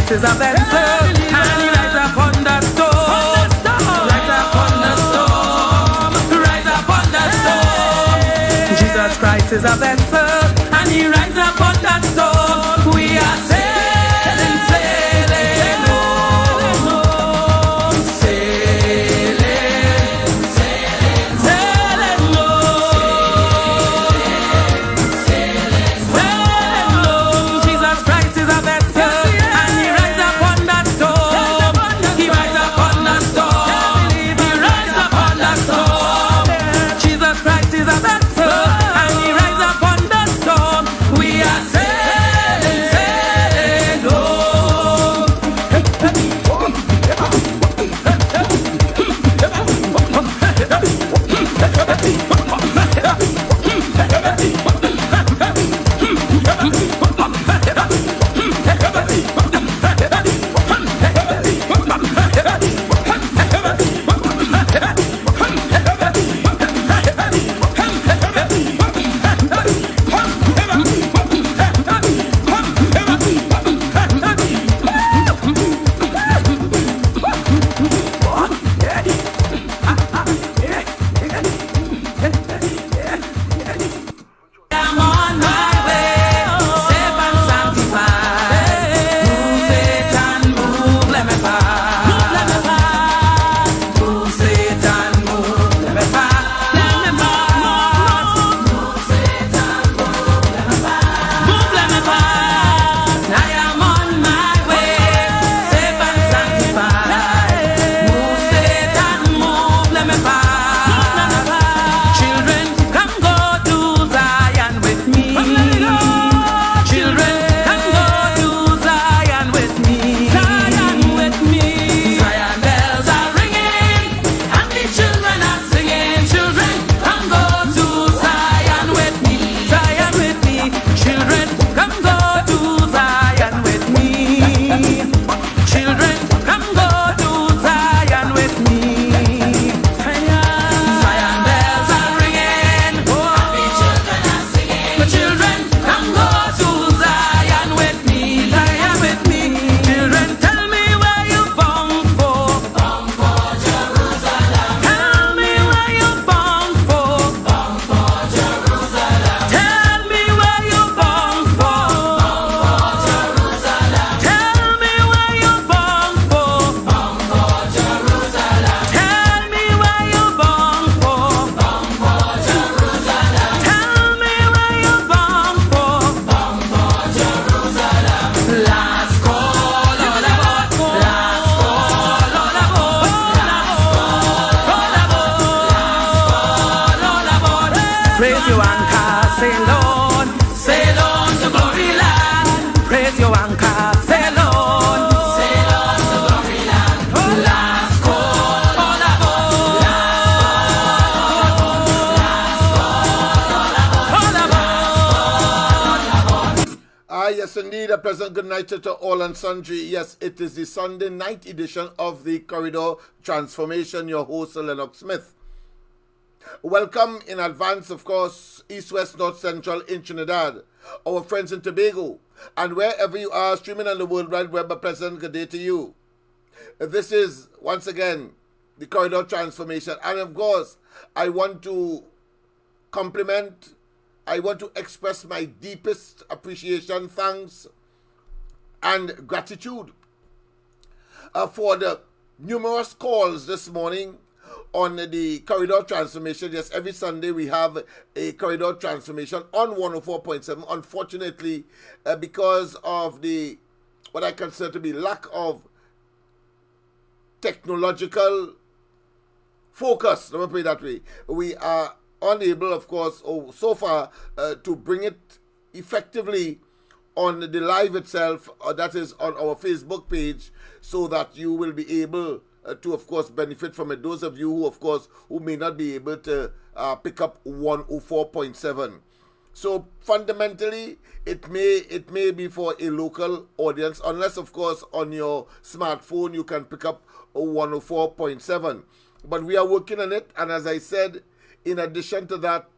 Christ is a vessel, and he rides upon the storm. Rides upon the storm. Rides upon the storm. Jesus Christ is a vessel, and he rides upon that storm. We are sailing, sailing home. Sailing, sailing, sailing home. Sailing, sailing home. Jesus Christ is a vessel, and he rides upon that storm. He rides upon the storm. He rides upon the storm. Jesus Christ is a vessel, and he rides upon the storm. We are sailing, sailing home. I'm on my way, safe and sanctified. Move Satan, move, let me pass. Move, let me pass. Move Satan, move, let me pass. Let me pass. Move Satan, move, let me pass. Move, let me pass. I am on my way, safe and sanctified. Move Satan, move, let me pass. Children, come go to Zion with me. Children, come go to Zion with me. Zion with me. Zion bells are ringing, and the children are singing. Children, come go to Zion with me. Zion with me. Children, come go to Zion with me. Children, come go to Zion with me. Zion bells are ringing, and the children are singing. Children, come go to Zion with me. Zion with me. Children, tell me where you born for. Born for Jerusalem. Tell me where you born for. Born for Jerusalem. Tell me where you born for. Born for Jerusalem. Tell me where you born for. Born for Jerusalem. Tell me where you born for. Born for Jerusalem. Tell me where you born for. Born for Jerusalem. Last call, all aboard. Last call, all aboard. Last call, all aboard. Praise your anchor, sail on. Sail on to glory land. Praise your anchor, sail on. Sail on to glory land. Last call, all aboard. All aboard. Yes, indeed. A pleasant good night to all and sundry. Yes, it is the Sunday night edition of the Corridor Transformation. Your host, Lennox Smith. Welcome in advance, of course, East, West, North, Central in Trinidad, our friends in Tobago, and wherever you are streaming on the World Wide Web. A pleasant good day to you. This is, once again, the Corridor Transformation. And of course, I want to express my deepest appreciation, thanks, and gratitude for the numerous calls this morning on the Corridor Transformation. Yes, every Sunday we have a Corridor Transformation on 104.7. Unfortunately, because of the what I consider to be lack of technological focus, let me put it that way, we are unable, of course, so far, to bring it effectively on the live itself, that is on our Facebook page, so that you will be able to, of course, benefit from it. Those of you who, of course, who may not be able to pick up 104.7. So fundamentally, it may be for a local audience, unless, of course, on your smartphone you can pick up 104.7. But we are working on it, and as I said, in addition to that,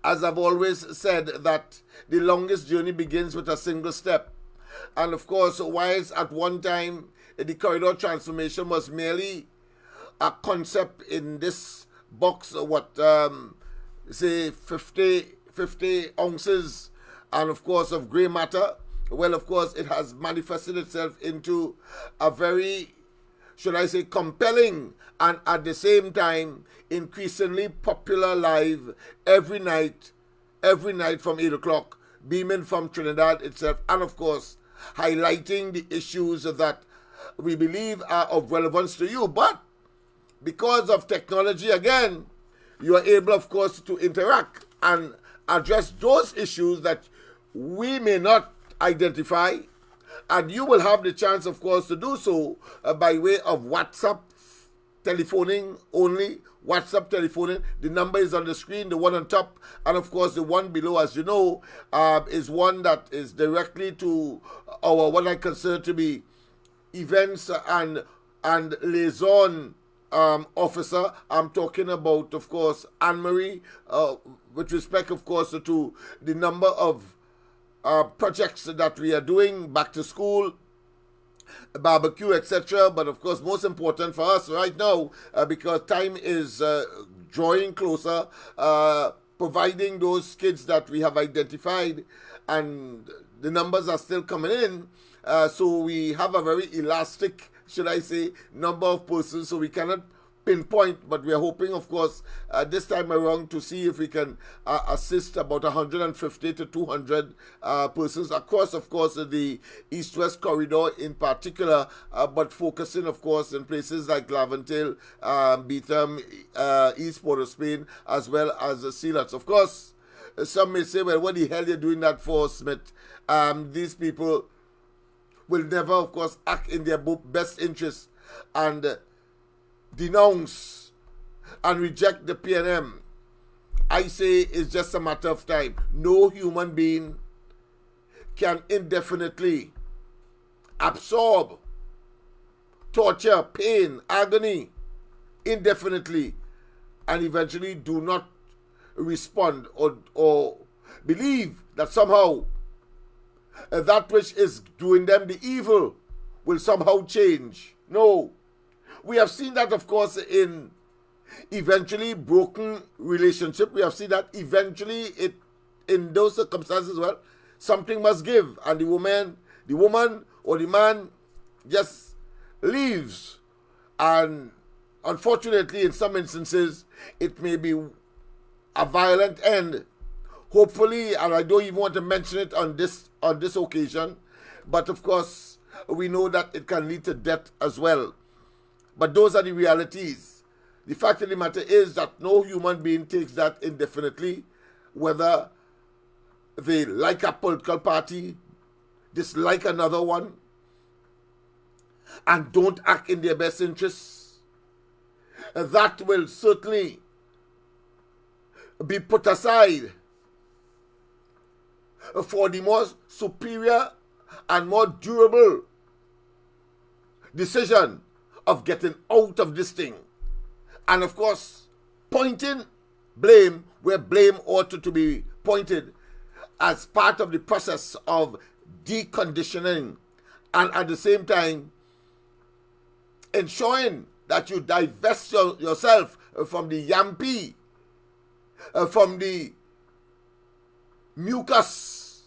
as I've always said, that the longest journey begins with a single step. And of course, whilst at one time the corridor transformation was merely a concept in this box, say 50 ounces, and of course of grey matter, well, of course, it has manifested itself into a very, should I say, compelling and at the same time increasingly popular live every night from 8 o'clock, beaming from Trinidad itself, and of course highlighting the issues that we believe are of relevance to you. But because of technology, again, you are able, of course, to interact and address those issues that we may not identify, and you will have the chance, of course, to do so by way of WhatsApp telephoning only. WhatsApp telephoning. The number is on the screen, the one on top, and of course the one below, as you know, is one that is directly to our, what I consider to be, events and liaison officer. I'm talking about, of course, Anne-Marie, with respect, of course, to the number of projects that we are doing, back to school, barbecue, etc. But of course, most important for us right now, because time is drawing closer, providing those kids that we have identified, and the numbers are still coming in. So we have a very elastic, should I say, number of persons, so we cannot pinpoint, but we are hoping, of course, this time around to see if we can assist about 150 to 200 persons across, of course, the east-west corridor in particular, but focusing, of course, in places like Laventille, Beetham, East Port of Spain, as well as Sealots. Of course, some may say, well, what the hell are you doing that for, Smith? These people will never, of course, act in their best interest and denounce and reject the PNM. I say it's just a matter of time. No human being can indefinitely absorb torture, pain, agony indefinitely and eventually do not respond or believe that somehow that which is doing them the evil will somehow change. No. We have seen that, of course, in eventually broken relationship. We have seen that eventually in those circumstances, well, something must give, and the woman or the man just leaves. And unfortunately, in some instances, it may be a violent end. Hopefully, and I don't even want to mention it on this occasion, but of course, we know that it can lead to death as well. But those are the realities. The fact of the matter is that no human being takes that indefinitely, whether they like a political party, dislike another one, and don't act in their best interests. That will certainly be put aside for the more superior and more durable decision of getting out of this thing. And of course, pointing blame where blame ought to be pointed as part of the process of deconditioning, and at the same time ensuring that you divest yourself from the yampi, from the mucus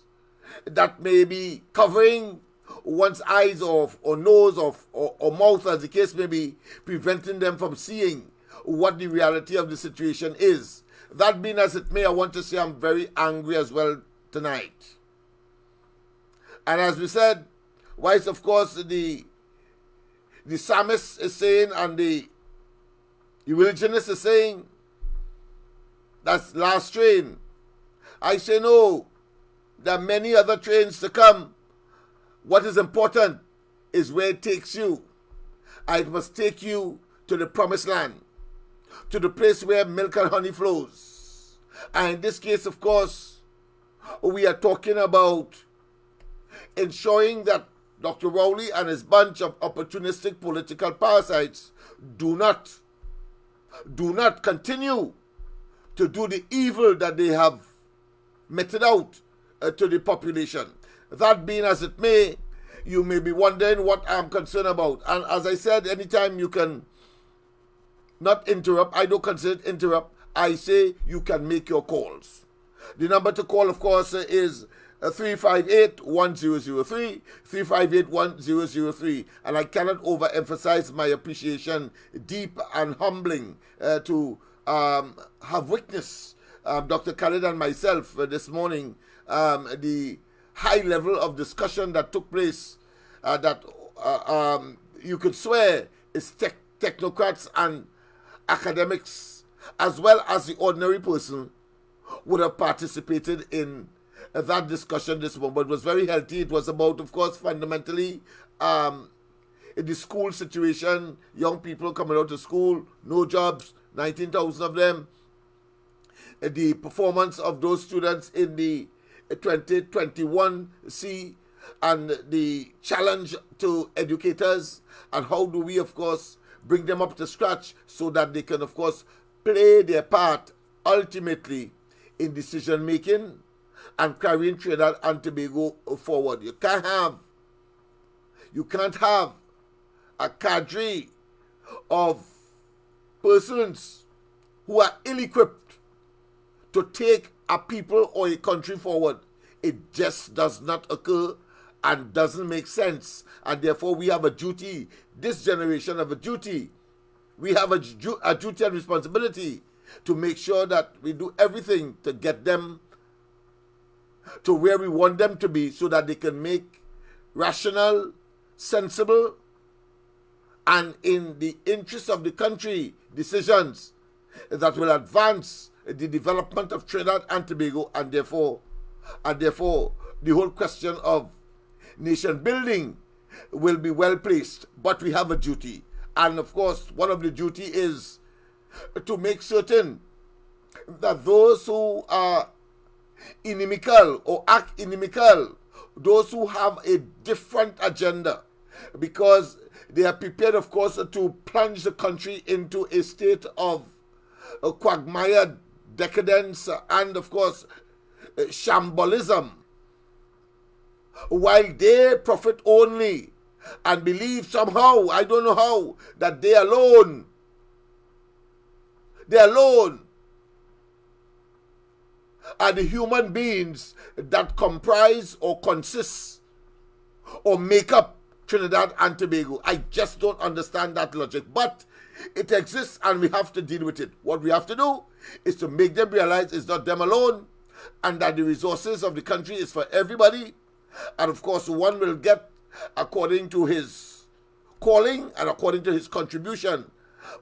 that may be covering one's eyes or nose or mouth, as the case may be, preventing them from seeing what the reality of the situation is. That being as it may, I want to say I'm very angry as well tonight. And as we said, whilst of course the psalmist is saying and the religionist is saying that's last train, I say no, there are many other trains to come. What is important is where it takes you. And it must take you to the promised land, to the place where milk and honey flows. And in this case, of course, we are talking about ensuring that Dr. Rowley and his bunch of opportunistic political parasites do not continue to do the evil that they have meted out to the population. that being as it may, you may be wondering what I'm concerned about. And as I said, anytime you can not interrupt, I don't consider it interrupt. I say you can make your calls. The number to call, of course, is 358-1003, 358-1003. And I cannot overemphasize my appreciation, deep and humbling, to have witnessed Dr. Khalid and myself this morning, the high level of discussion that took place, that you could swear is technocrats and academics, as well as the ordinary person, would have participated in that discussion this morning. But it was very healthy. It was about, of course, fundamentally, in the school situation, young people coming out of school, no jobs, 19,000 of them, the performance of those students in the 2021 C, and the challenge to educators, and how do we, of course, bring them up to scratch so that they can, of course, play their part ultimately in decision making and carrying Trinidad and Tobago forward. You can't have a cadre of persons who are ill-equipped to take a people or a country forward. It just does not occur and doesn't make sense. And therefore we have a duty, this generation have a duty. We have a duty and responsibility to make sure that we do everything to get them to where we want them to be, so that they can make rational, sensible, and in the interest of the country decisions that will advance the development of Trinidad and Tobago, and therefore the whole question of nation building will be well placed. But we have a duty, and of course one of the duty is to make certain that those who are inimical or act inimical, those who have a different agenda, because they are prepared, of course, to plunge the country into a state of quagmire, decadence, and of course shambolism, while they profit only and believe somehow, I don't know how, that they alone are the human beings that comprise or consist or make up Trinidad and Tobago. I just don't understand that logic, but it exists and we have to deal with it. What we have to do is to make them realize it's not them alone, and that the resources of the country is for everybody. And of course, one will get according to his calling and according to his contribution,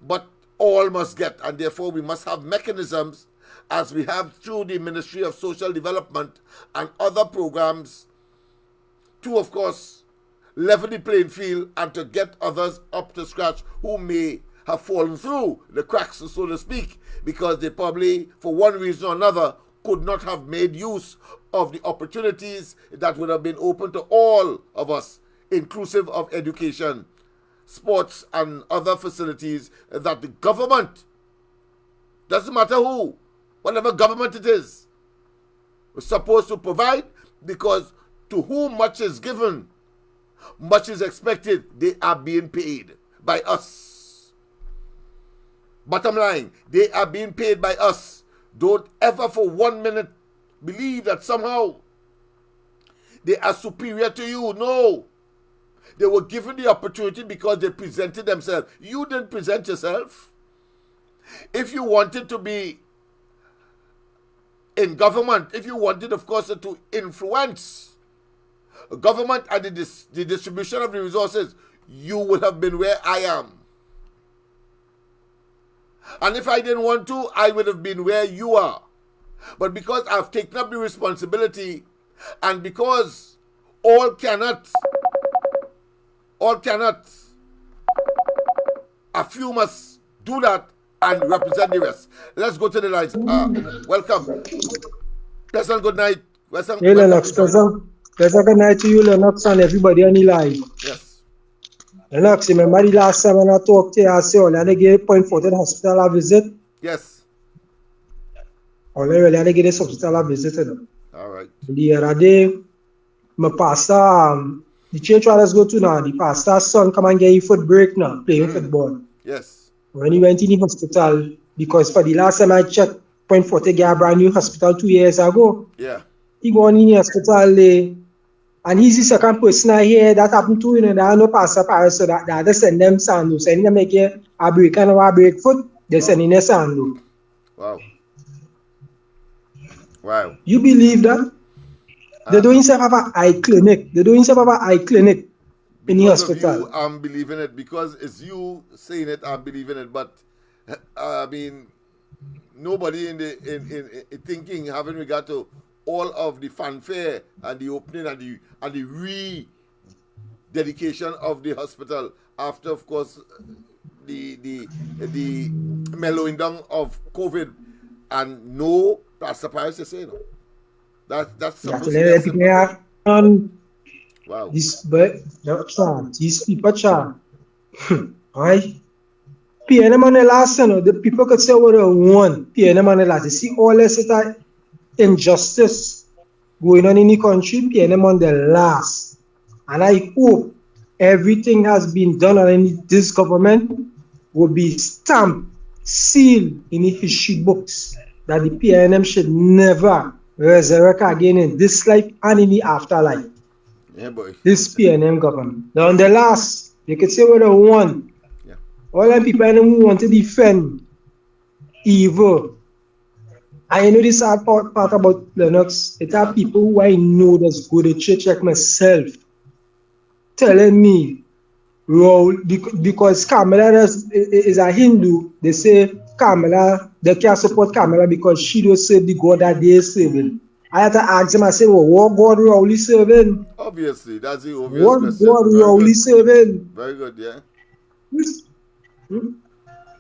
but all must get, and therefore we must have mechanisms, as we have through the Ministry of Social Development and other programs, to, of course, level the playing field and to get others up to scratch who may have fallen through the cracks, so to speak, because they probably, for one reason or another, could not have made use of the opportunities that would have been open to all of us, inclusive of education, sports, and other facilities that the government, doesn't matter who, whatever government it is, was supposed to provide, because to whom much is given, much is expected. They are being paid by us. Bottom line, they are being paid by us. Don't ever for 1 minute believe that somehow they are superior to you. No. They were given the opportunity because they presented themselves. You didn't present yourself. If you wanted to be in government, if you wanted, of course, to influence government and the distribution of the resources, you would have been where I am. And if I didn't want to, I would have been where you are. But because I've taken up the responsibility, and because all cannot, a few must do that and represent the rest. Let's go to the lines. Welcome. Pleasant good night. Hey, Lennox, pleasant good night to you, Lennox, and everybody on the line. Yes. Lennox, remember the last time when I talked to you, I said, oh, they gave Point Fortin Hospital a visit? Yes. Oh, they really gave this hospital a visit. All right. The other day, my pastor, the church where I go to now, the pastor's son come and get his foot break now, playing football. Yes. When he went in the hospital, because for the last time I checked, Point Forte got a brand new hospital 2 years ago. Yeah. He gone in the hospital there, and he's the second person I hear that happened to, there are no pastor Paris, so that they send them sando. So they make a break and a break foot, they send in a sando. Wow. Wow. You believe that? They don't even have an eye clinic. They don't even have an eye clinic in the hospital. Because of you, I'm believing it. Because it's you saying it, I'm believing it. But I mean, nobody in thinking, having regard to all of the fanfare and the opening and the rededication of the hospital after, of course, the mellowing down of COVID, and no Pastor Paris to say no. That's supposed to be wow. These people chat. Right? PNM on the last, the people could say what they want. PNM on the last. You see all this injustice going on in the country, PNM on the last. And I hope everything has been done and this government will be stamped, sealed in the history books that the PNM should never resurrect again in this life and in the afterlife. Yeah, boy. This PNM government. Now on the last, you could say what they want. Yeah. All the people who want to defend evil. I know this hard part about Lennox. It are people who I know that's go to church like myself telling me, Rowley, because Kamala is a Hindu, they say Kamala, they can't support Kamala because she don't serve the God that they are serving. I had to ask them, I said, well, what God Rowley serving? Obviously, that's the obvious What question. God Rowley serving? Very good, yeah.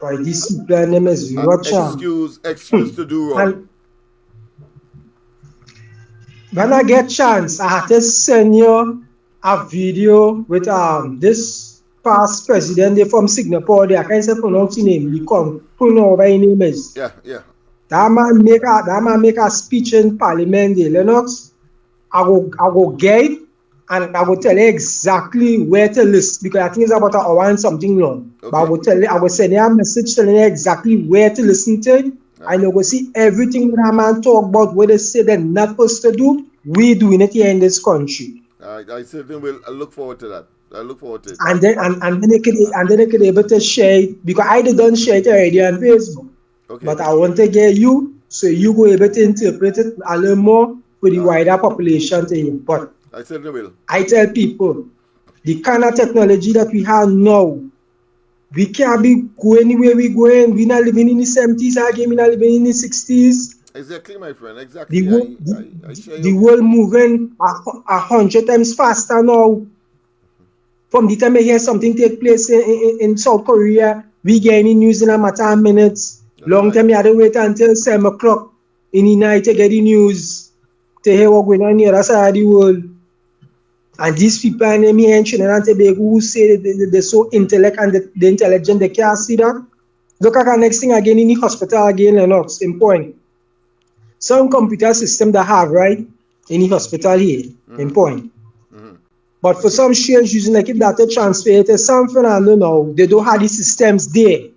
By this PNM is not excuse to do wrong. When I get chance, I have to send you a video with this past president from Singapore. I can't say pronounce his name. You can't pronounce what his name is. Yeah. That man make a speech in Parliament, Lennox. I go get it and I will tell you exactly where to listen because I think it's about an hour and something long. Okay. But I will send you a message telling you exactly where to listen to it. Okay. And you will see everything that man talk about what they say they're not supposed to do. We doing it here in this country. I certainly will. I look forward to that. I look forward to it. And then they could be able to share it because I done share it already on Facebook. Okay. But I want to get you so you go able to interpret it a little more for the wider population to hear. But I certainly will. I tell people the kind of technology that we have now, we can't be going anywhere we going. We're not living in the 70s again, we're not living in the 60s. Exactly, my friend. Exactly. The world moving 100 times faster now. From the time I hear something take place in South Korea, we get any news in a matter of minutes. Long time you had to wait until 7 o'clock in the night to get the news to hear what's going on in the other side of the world. And these people in me and Trinidad and Tobago who say they're so intelligent and they're intelligent, they can't see that. Look at the next thing again in the hospital again, Lennox, in point. Some computer system that have, right, in the hospital here, in point. But for some strange reason, like if data transfer to San Fernando now, they don't have the systems there.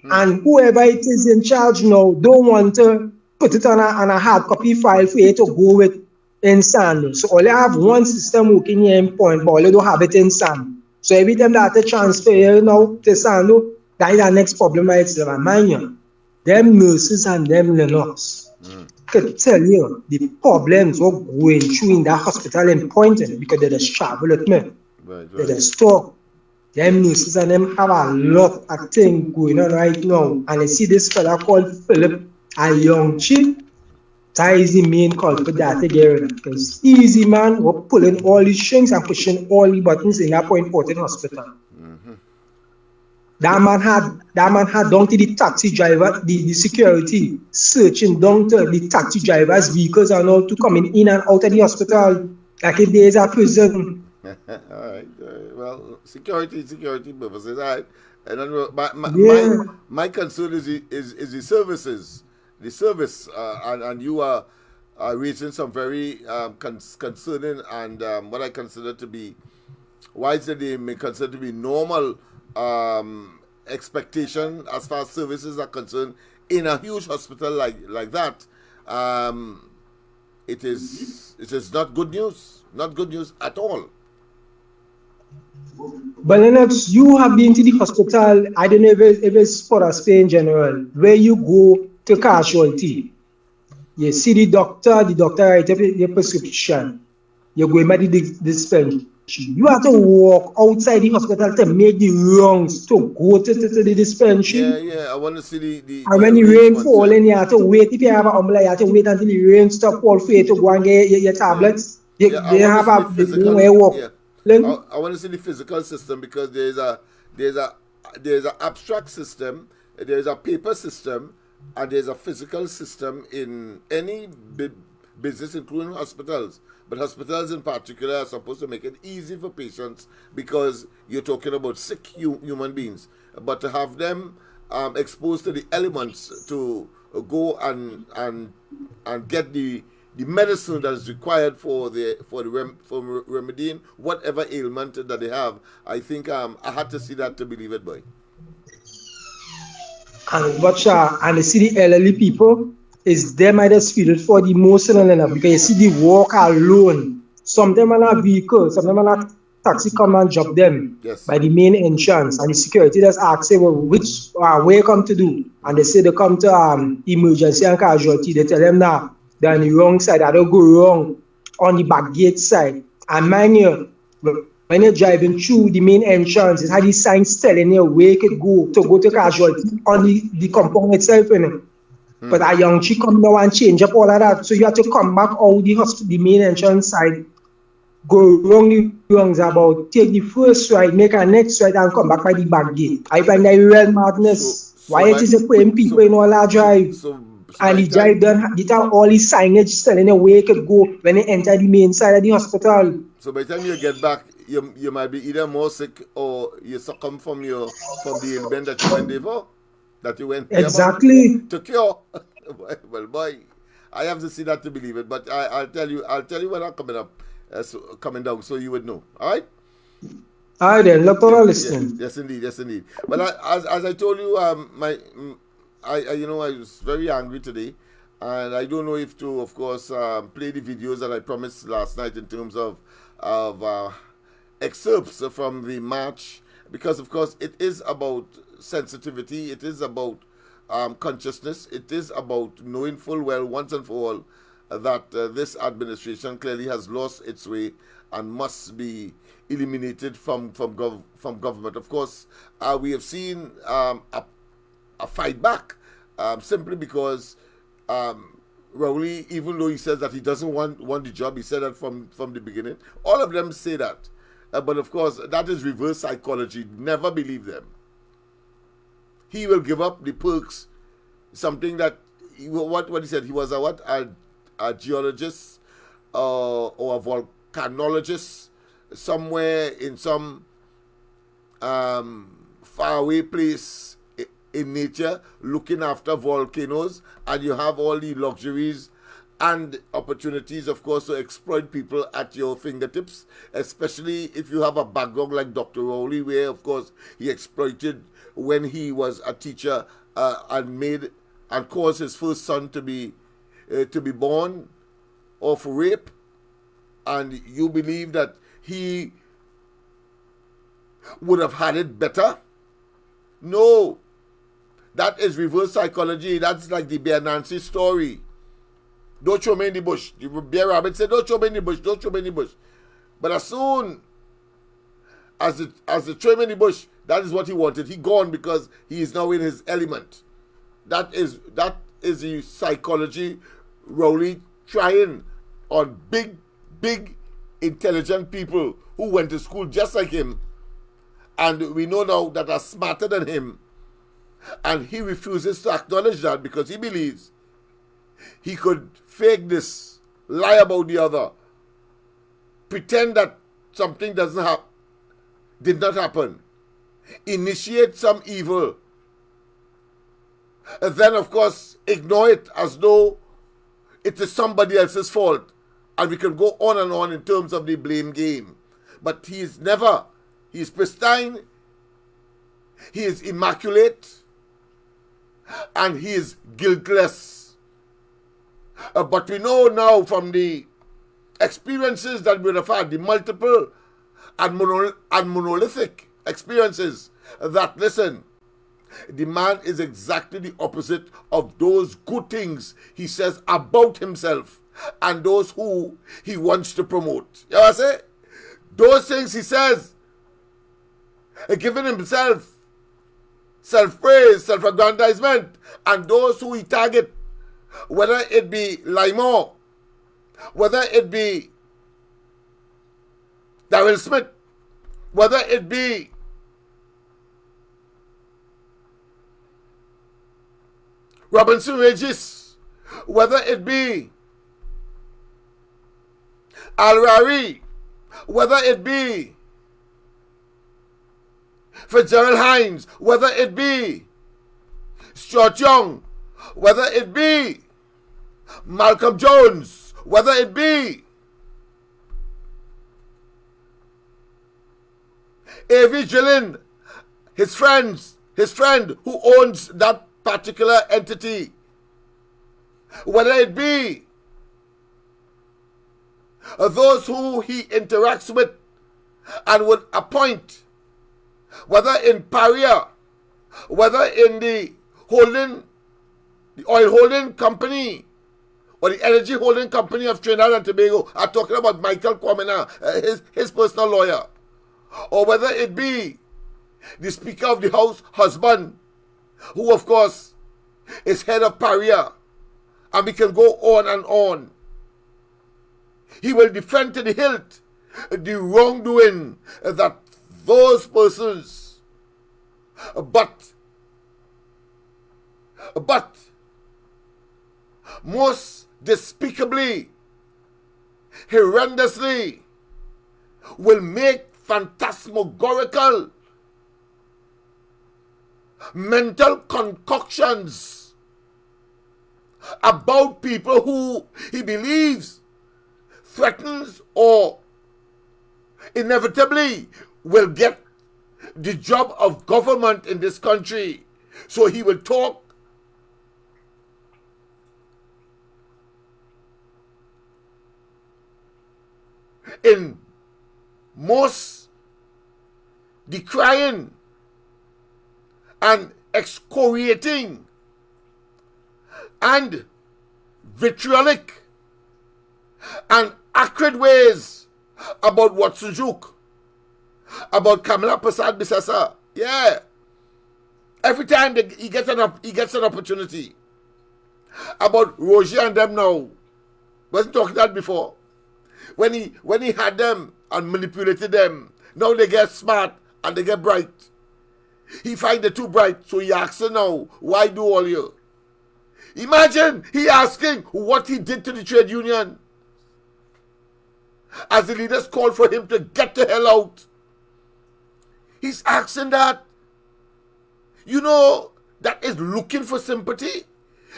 And whoever it is in charge now don't want to put it on a hard copy file for you to go with in Sando. So all you have one system working here in point, but all you don't have it in Sando. So every time data transfer now to Sando, that is the next problem right there. Mind you, them nurses and them Lennox could tell you the problems were going through in that hospital in Pointing because they just travel with me. Right. They just talk. Them nurses and them have a lot of things going on right now. And I see this fella called Philip, a young chick. That is the main culprit that they get rid of. Because easy man, we're pulling all the strings and pushing all the buttons in that Point Fortin hospital. That man had down to the taxi driver, the security, searching down to the taxi driver's vehicles and all to coming in and out of the hospital like if there's a prison. All right. Well, security purposes. My concern is the services, the service, and you are raising some very concerning and what I consider to be, why is it they may consider to be normal expectation as far as services are concerned in a huge hospital like that. It is not good news, not good news at all. But Lennox, you have been to the hospital, I don't know if it's for a Spain in general, where you go to casualty. You see the doctor write up your prescription. You go into the dispensary. You have to walk outside the hospital to make the rounds to go to the dispensary. Yeah, I want to see the and when the rain fall, you have to wait. If you have an umbrella, you have to wait until the rain stop fall for you to go and get your tablets. They have a physical walk. Yeah. I want to see the physical system, because there's a abstract system, there's a paper system, and there's a physical system in any business, including hospitals. But hospitals in particular are supposed to make it easy for patients, because you're talking about sick human beings. But to have them exposed to the elements to go and get the medicine that is required for remedying whatever ailment that they have, I think I had to see that to believe it, boy. And you see the elderly people, is them I just feel it for the most enough, because you see the walk alone. Some of them are not vehicles, some of them are not taxi come and drop them by the main entrance, and the security just asks them, well, which where you come to do? And they say they come to emergency and casualty. They tell them now they're on the wrong side, I don't go wrong on the back gate side. And mind you, when you're driving through the main entrance, it had these signs telling you where you could go to casualty on the compound itself, you know. But a young chick come now and change up all of that. So you have to come back out the main entrance side, go wrong the wrongs about, take the first right, make a next right, and come back by the back gate. I find that real madness. Why it is putting people in all our drive? And the drive done, get out all the signage telling you where you could go when you enter the main side of the hospital. So by the time you get back, you might be either more sick or you succumb from the ailment that you went there for, that you went exactly to cure. Well, boy, I have to see that to believe it. But I'll tell you when I'm coming down, so you would know. All right. All right then, look for listening. Yes, indeed. But as I told you, I was very angry today, and I don't know if to, of course, play the videos that I promised last night in terms of excerpts from the march, because of course it is about sensitivity, it is about consciousness, it is about knowing full well once and for all that this administration clearly has lost its way and must be eliminated from government. Of course, we have seen a fight back simply because Rowley, even though he says that he doesn't want the job, he said that from the beginning. All of them say that. But of course, that is reverse psychology. Never believe them. He will give up the perks, something that, what he said, he was a geologist or a volcanologist somewhere in some faraway place in nature, looking after volcanoes, and you have all the luxuries and opportunities, of course, to exploit people at your fingertips, especially if you have a background like Dr. Rowley, where, of course, he exploited when he was a teacher and caused his first son to be born of rape, and you believe that he would have had it better? No. That is reverse psychology. That's like the Bear Nancy story. Don't show me in the bush. The Bear Rabbit said, don't show me in the bush, don't show me in the bush. But as soon as the show him in the bush, that is what he wanted. He gone because he is now in his element. That is the psychology Rowley trying on big, intelligent people who went to school just like him. And we know now that are smarter than him. And he refuses to acknowledge that because he believes he could fake this, lie about the other, pretend that something did not happen, initiate some evil, and then, of course, ignore it as though it is somebody else's fault. And we can go on and on in terms of the blame game. But he is never, he is pristine, he is immaculate, and he is guiltless. But we know now from the experiences that we have had, the multiple and monolithic experiences, that, listen, the man is exactly the opposite of those good things he says about himself and those who he wants to promote. You know what I say? Those things he says, giving himself self-praise, self-aggrandizement, and those who he target, whether it be Lymore, whether it be Darrell Smith, whether it be Robinson Regis, whether it be Al-Rari, whether it be Fitzgerald Hines, whether it be Stuart Young, whether it be Malcolm Jones, whether it be A.V. Gillen, his friend who owns that particular entity, whether it be those who he interacts with and would appoint, whether in Paria, whether in the oil holding company or the energy holding company of Trinidad and Tobago. I'm talking about Michael Conmen, his personal lawyer, or whether it be the Speaker of the House husband, who of course is head of Paria, and we can go on and on. He will defend to the hilt the wrongdoing that those persons, but most despicably, horrendously, will make phantasmagorical mental concoctions about people who he believes threatens or inevitably will get the job of government in this country. So he will talk in most decrying and excoriating and vitriolic and acrid ways about Watson Juke, about Kamala Prasad Bisasa. Yeah. Every time he gets an opportunity. About Roger and them now. Wasn't talking that before. When he had them and manipulated them, now they get smart and they get bright. He find the too bright, so he asks her now, why do all you? Imagine he asking what he did to the trade union. As the leaders called for him to get the hell out. He's asking that. You know, that is looking for sympathy.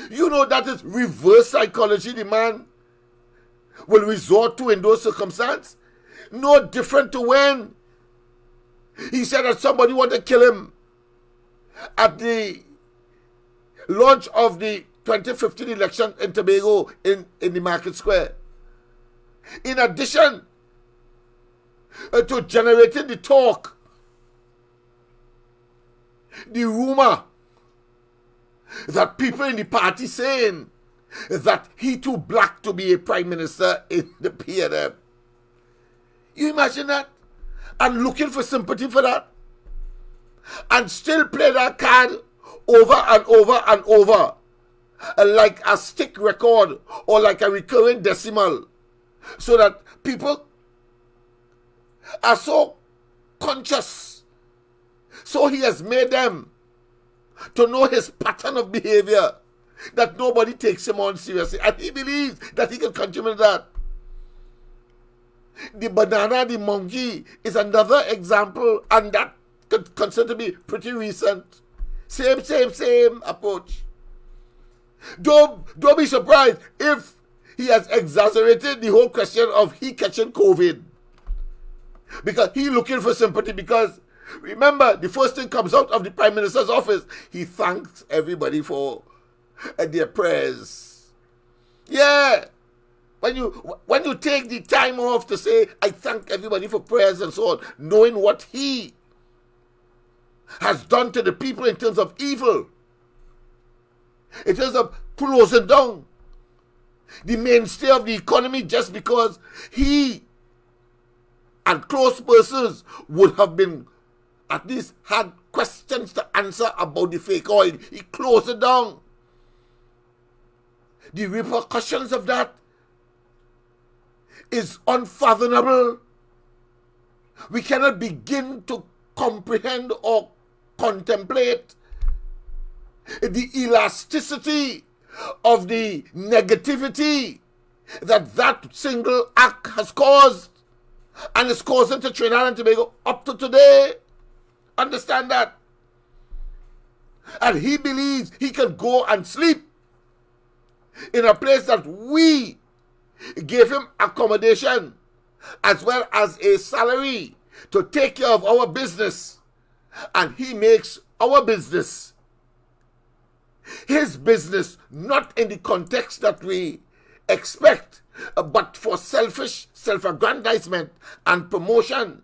You know, that is reverse psychology the man will resort to in those circumstances. No different to when he said that somebody wanted to kill him at the launch of the 2015 election in Tobago in the Market Square. In addition to generating the talk, the rumor that people in the party saying that he too black to be a prime minister in the PNM. You imagine that? And looking for sympathy for that? And still play that card over and over and over, like a stick record or like a recurring decimal, so that people are so conscious. So he has made them to know his pattern of behavior that nobody takes him on seriously. And he believes that he can contribute that. The banana, the monkey is another example, and that could consider to be pretty recent. Same approach. Don't be surprised if he has exaggerated the whole question of he catching COVID. Because he looking for sympathy, because remember, the first thing comes out of the Prime Minister's office, he thanks everybody for their prayers. Yeah. When you take the time off to say, I thank everybody for prayers and so on, knowing what he has done to the people in terms of evil, in terms of closing down the mainstay of the economy, just because he and close persons would have been at least had questions to answer about the fake oil. He closed it down. The repercussions of that is unfathomable. We cannot begin to comprehend or contemplate the elasticity of the negativity that single act has caused, and is causing to Trinidad and Tobago up to today. Understand that. And he believes he can go and sleep in a place that we gave him accommodation as well as a salary to take care of our business, and he makes our business his business, not in the context that we expect, but for selfish self-aggrandizement and promotion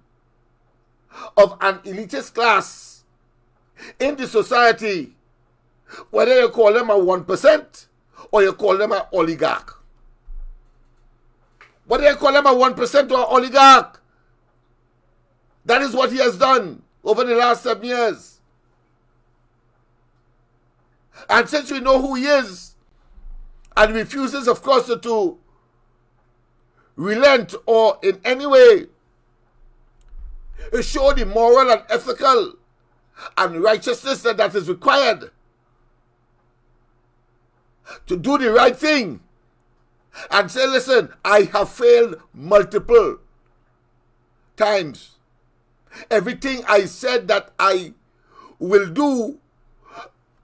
of an elitist class in the society, whether you call them a 1% or you call them an oligarch. Whether you call them a 1% or an oligarch, that is what he has done over the last 7 years. And since we know who he is, and refuses, of course, to relent or in any way show the moral and ethical and righteousness that is required to do the right thing, and say, listen, I have failed multiple times. Everything I said that I will do,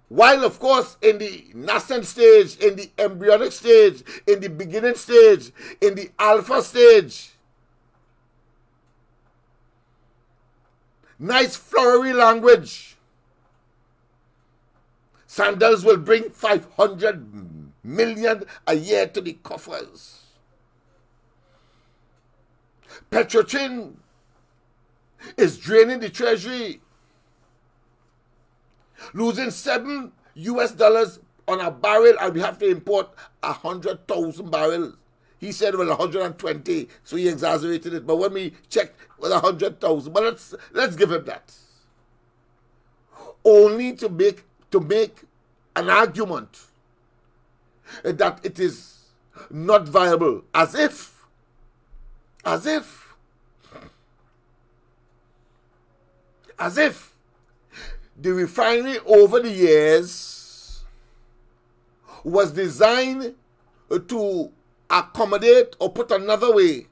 while of course in the nascent stage, in the embryonic stage, in the beginning stage, in the alpha stage, nice flowery language. Sandals will bring 500 million a year to the coffers. Petrochin is draining the treasury, losing $7 on a barrel, and we have to import 100,000 barrels. He said, well, 120, so he exaggerated it. But when we checked, it was 100,000. But let's give him that. Only to make an argument that it is not viable, as if the refinery over the years was designed to accommodate, or put another way,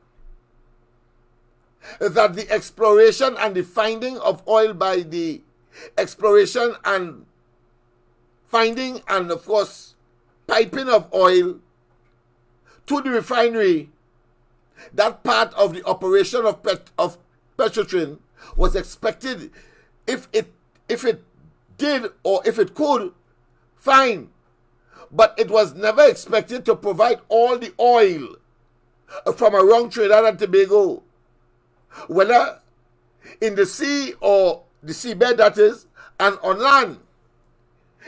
that the exploration and the finding of oil by the exploration and finding and of course piping of oil to the refinery, that part of the operation of Petrotrin was expected, if it did or if it could, fine. But it was never expected to provide all the oil from around Trinidad and Tobago, whether in the sea or the seabed, that is, and on land.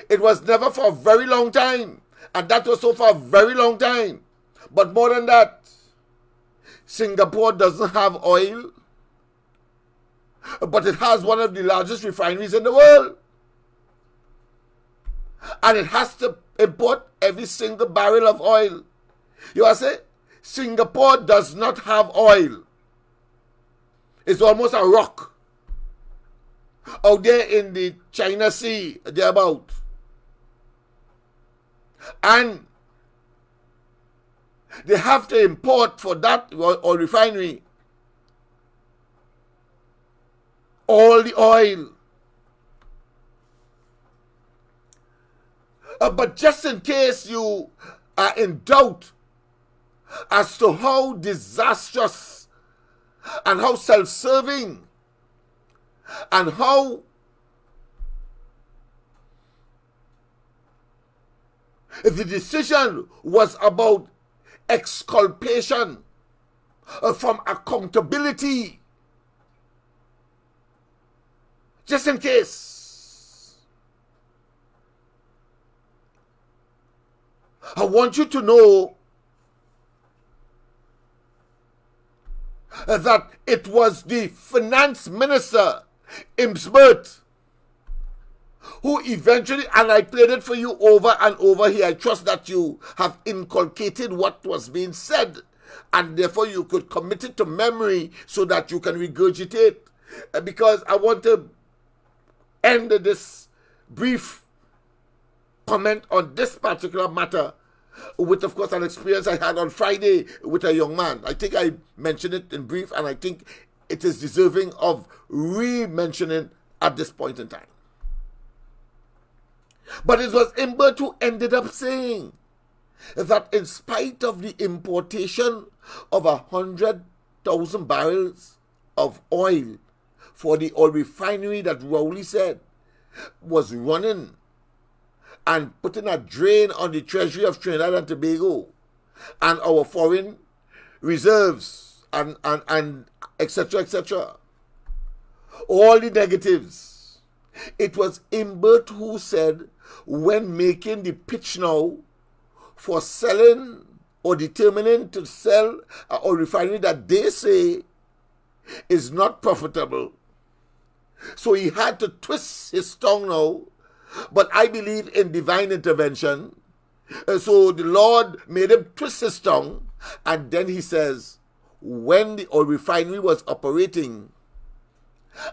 It was never for a very long time, and that was so for a very long time. But more than that, Singapore doesn't have oil, but it has one of the largest refineries in the world. And it has to import every single barrel of oil. You are saying Singapore does not have oil. It's almost a rock out there in the China Sea, thereabout. And they have to import for that oil refinery all the oil. But just in case you are in doubt as to how disastrous and how self-serving and how the decision was about exculpation from accountability. Just in case. I want you to know that it was the finance minister, Imsbert, who eventually, and I played it for you over and over here. I trust that you have inculcated what was being said, and therefore you could commit it to memory so that you can regurgitate. Because I want to end this brief comment on this particular matter with, of course, an experience I had on Friday with a young man. I think I mentioned it in brief, and I think it is deserving of re-mentioning at this point in time. But it was Imbert who ended up saying that in spite of the importation of 100,000 barrels of oil for the oil refinery that Rowley said was running and putting a drain on the treasury of Trinidad and Tobago and our foreign reserves and etc., etc., all the negatives, it was Imbert who said, when making the pitch now for selling or determining to sell a oil refinery that they say is not profitable. So he had to twist his tongue now, but I believe in divine intervention. So the Lord made him twist his tongue, and then he says, when the oil refinery was operating,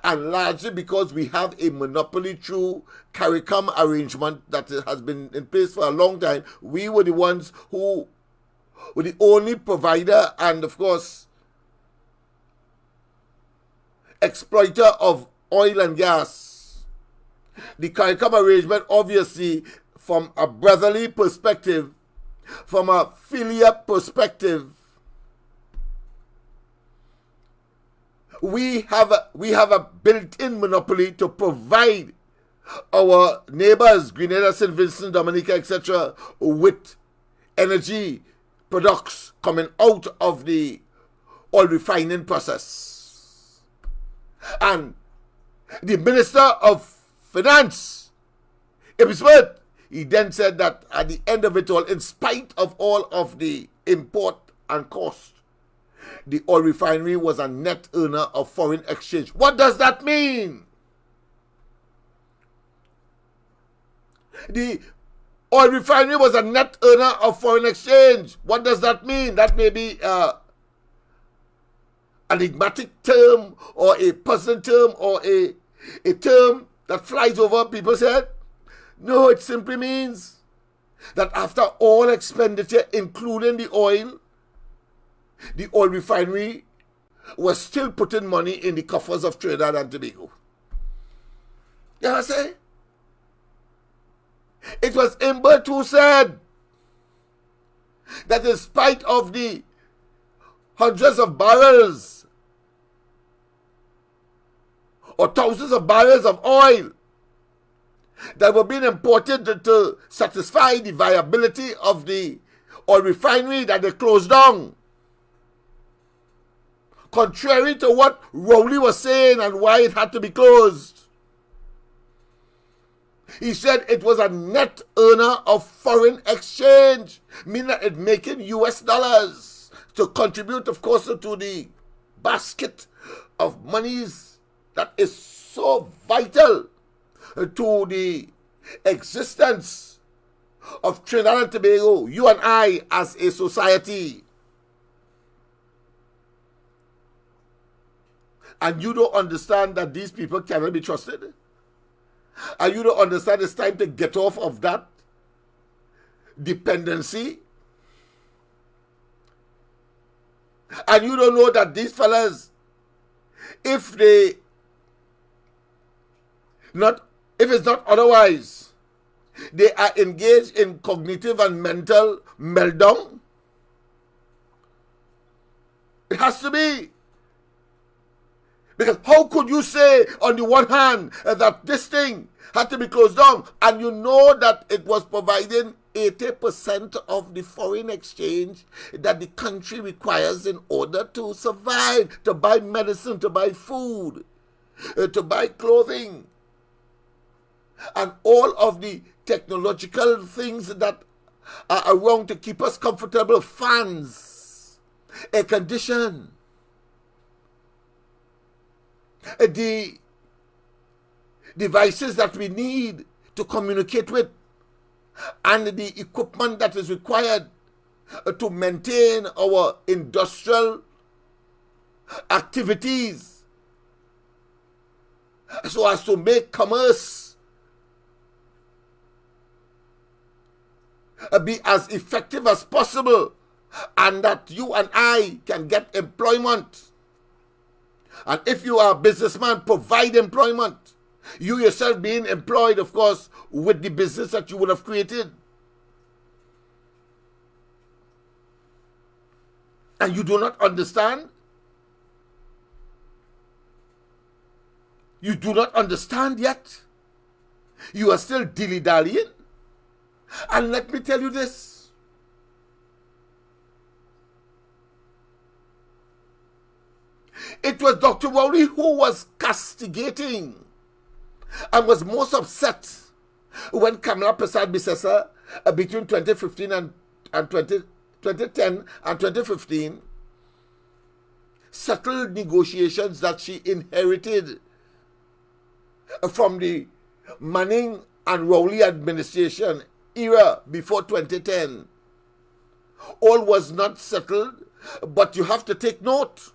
and largely because we have a monopoly through CARICOM arrangement that has been in place for a long time, we were the ones who were the only provider and, of course, exploiter of oil and gas. The CARICOM arrangement, obviously, from a brotherly perspective, from a filial perspective, we have a built-in monopoly to provide our neighbors, Grenada, St. Vincent, Dominica, etc., with energy products coming out of the oil refining process. And the Minister of Finance, Imsbert, he then said that at the end of it all, in spite of all of the import and cost, the oil refinery was a net earner of foreign exchange. What does that mean? The oil refinery was a net earner of foreign exchange. What does that mean? That may be an enigmatic term or a puzzling term or a term that flies over people's head. No, it simply means that after all expenditure, including the oil refinery was still putting money in the coffers of Trinidad and Tobago. You know what I'm saying? It was Imbert who said that in spite of the hundreds of barrels or thousands of barrels of oil that were being imported to satisfy the viability of the oil refinery, that they closed down. Contrary to what Rowley was saying and why it had to be closed. He said it was a net earner of foreign exchange, meaning that it making US dollars to contribute, of course, to the basket of monies that is so vital to the existence of Trinidad and Tobago, you and I as a society. And you don't understand that these people cannot be trusted? And you don't understand it's time to get off of that dependency? And you don't know that these fellas, if it's not otherwise, they are engaged in cognitive and mental meltdown? It has to be. Because how could you say on the one hand that this thing had to be closed down, and you know that it was providing 80% of the foreign exchange that the country requires in order to survive, to buy medicine, to buy food, to buy clothing, and all of the technological things that are around to keep us comfortable, fans, air condition, the devices that we need to communicate with, and the equipment that is required to maintain our industrial activities so as to make commerce be as effective as possible, and that you and I can get employment. And if you are a businessman, provide employment. You yourself being employed, of course, with the business that you would have created. And you do not understand? You do not understand yet? You are still dilly-dallying? And let me tell you this. It was Dr. Rowley who was castigating and was most upset when Kamala Prasad Bissessa, between 2015 and 2010 and 2015, settled negotiations that she inherited from the Manning and Rowley administration era before 2010. All was not settled, but you have to take note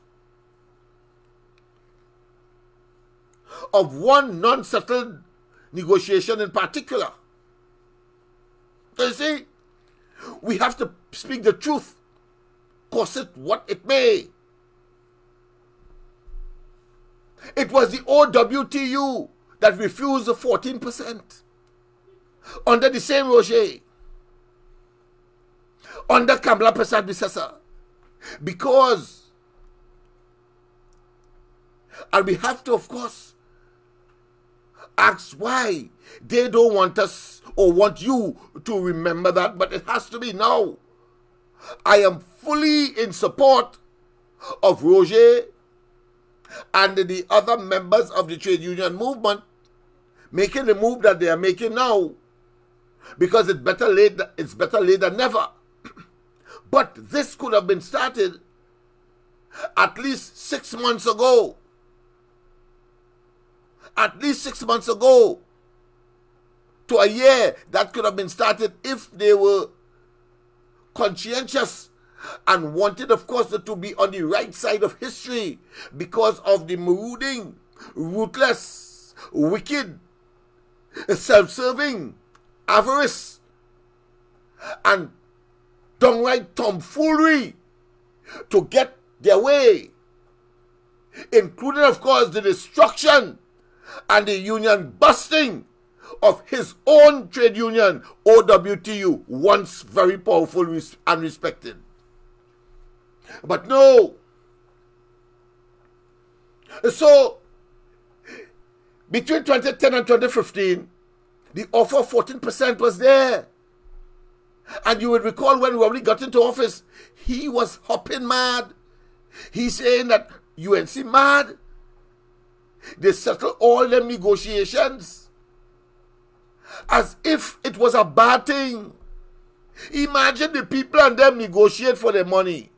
of one non-settled negotiation in particular. So you see, we have to speak the truth, cost it what it may. It was the OWTU that refused the 14% under the same Roger, under Kamala Prasad Bissessa, because, and we have to, of course, ask why they don't want us or want you to remember that, but it has to be now. I am fully in support of Roger and the other members of the trade union movement making the move that they are making now, because it's better late than never. But this could have been started at least 6 months ago. At least 6 months ago to a year. That could have been started if they were conscientious and wanted, of course, to be on the right side of history because of the marauding, ruthless, wicked, self-serving, avarice, and downright tomfoolery to get their way, including, of course, the destruction and the union busting of his own trade union, OWTU, once very powerful and respected. But no. So, between 2010 and 2015, the offer of 14% was there. And you will recall when Rowley got into office, he was hopping mad. He's saying that UNC mad. They settled all them negotiations as if it was a bad thing. Imagine the people and them negotiate for their money.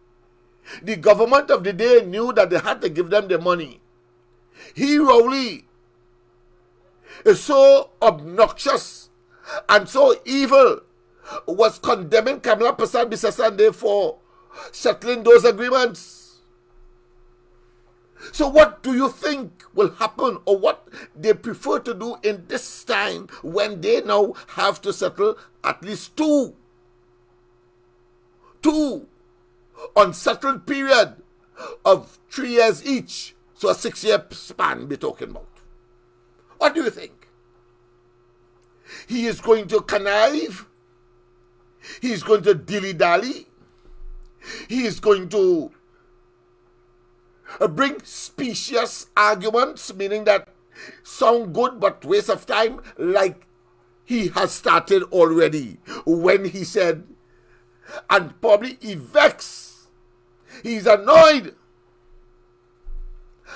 The government of the day knew that they had to give them the money. He, Rowley, is so obnoxious and so evil, was condemning Kamala Prasad Bissessa for settling those agreements. So what do you think will happen, or what they prefer to do in this time when they now have to settle at least two unsettled period of 3 years each? So a 6-year span we're talking about. What do you think? He is going to connive? He is going to dilly-dally? He is going to bring specious arguments, meaning that sound good but waste of time, like he has started already when he said, and probably he vexed, he's annoyed.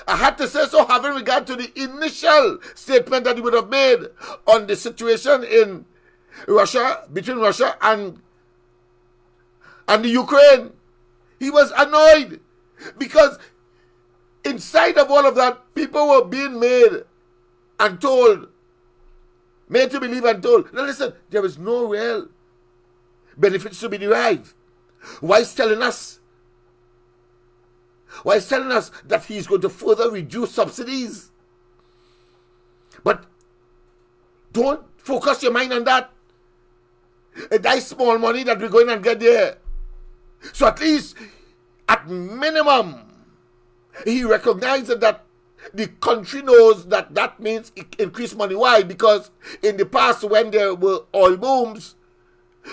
I had to say so having regard to the initial statement that he would have made on the situation in Russia, between Russia and the Ukraine. He was annoyed because inside of all of that, people were being made and told, made to believe and told, now listen, there is no real benefits to be derived. Why is telling us that he's going to further reduce subsidies? But don't focus your mind on that. That small money that we're going to get there. So at least, at minimum, he recognizes that the country knows that that means increased money. Why? Because in the past, when there were oil booms,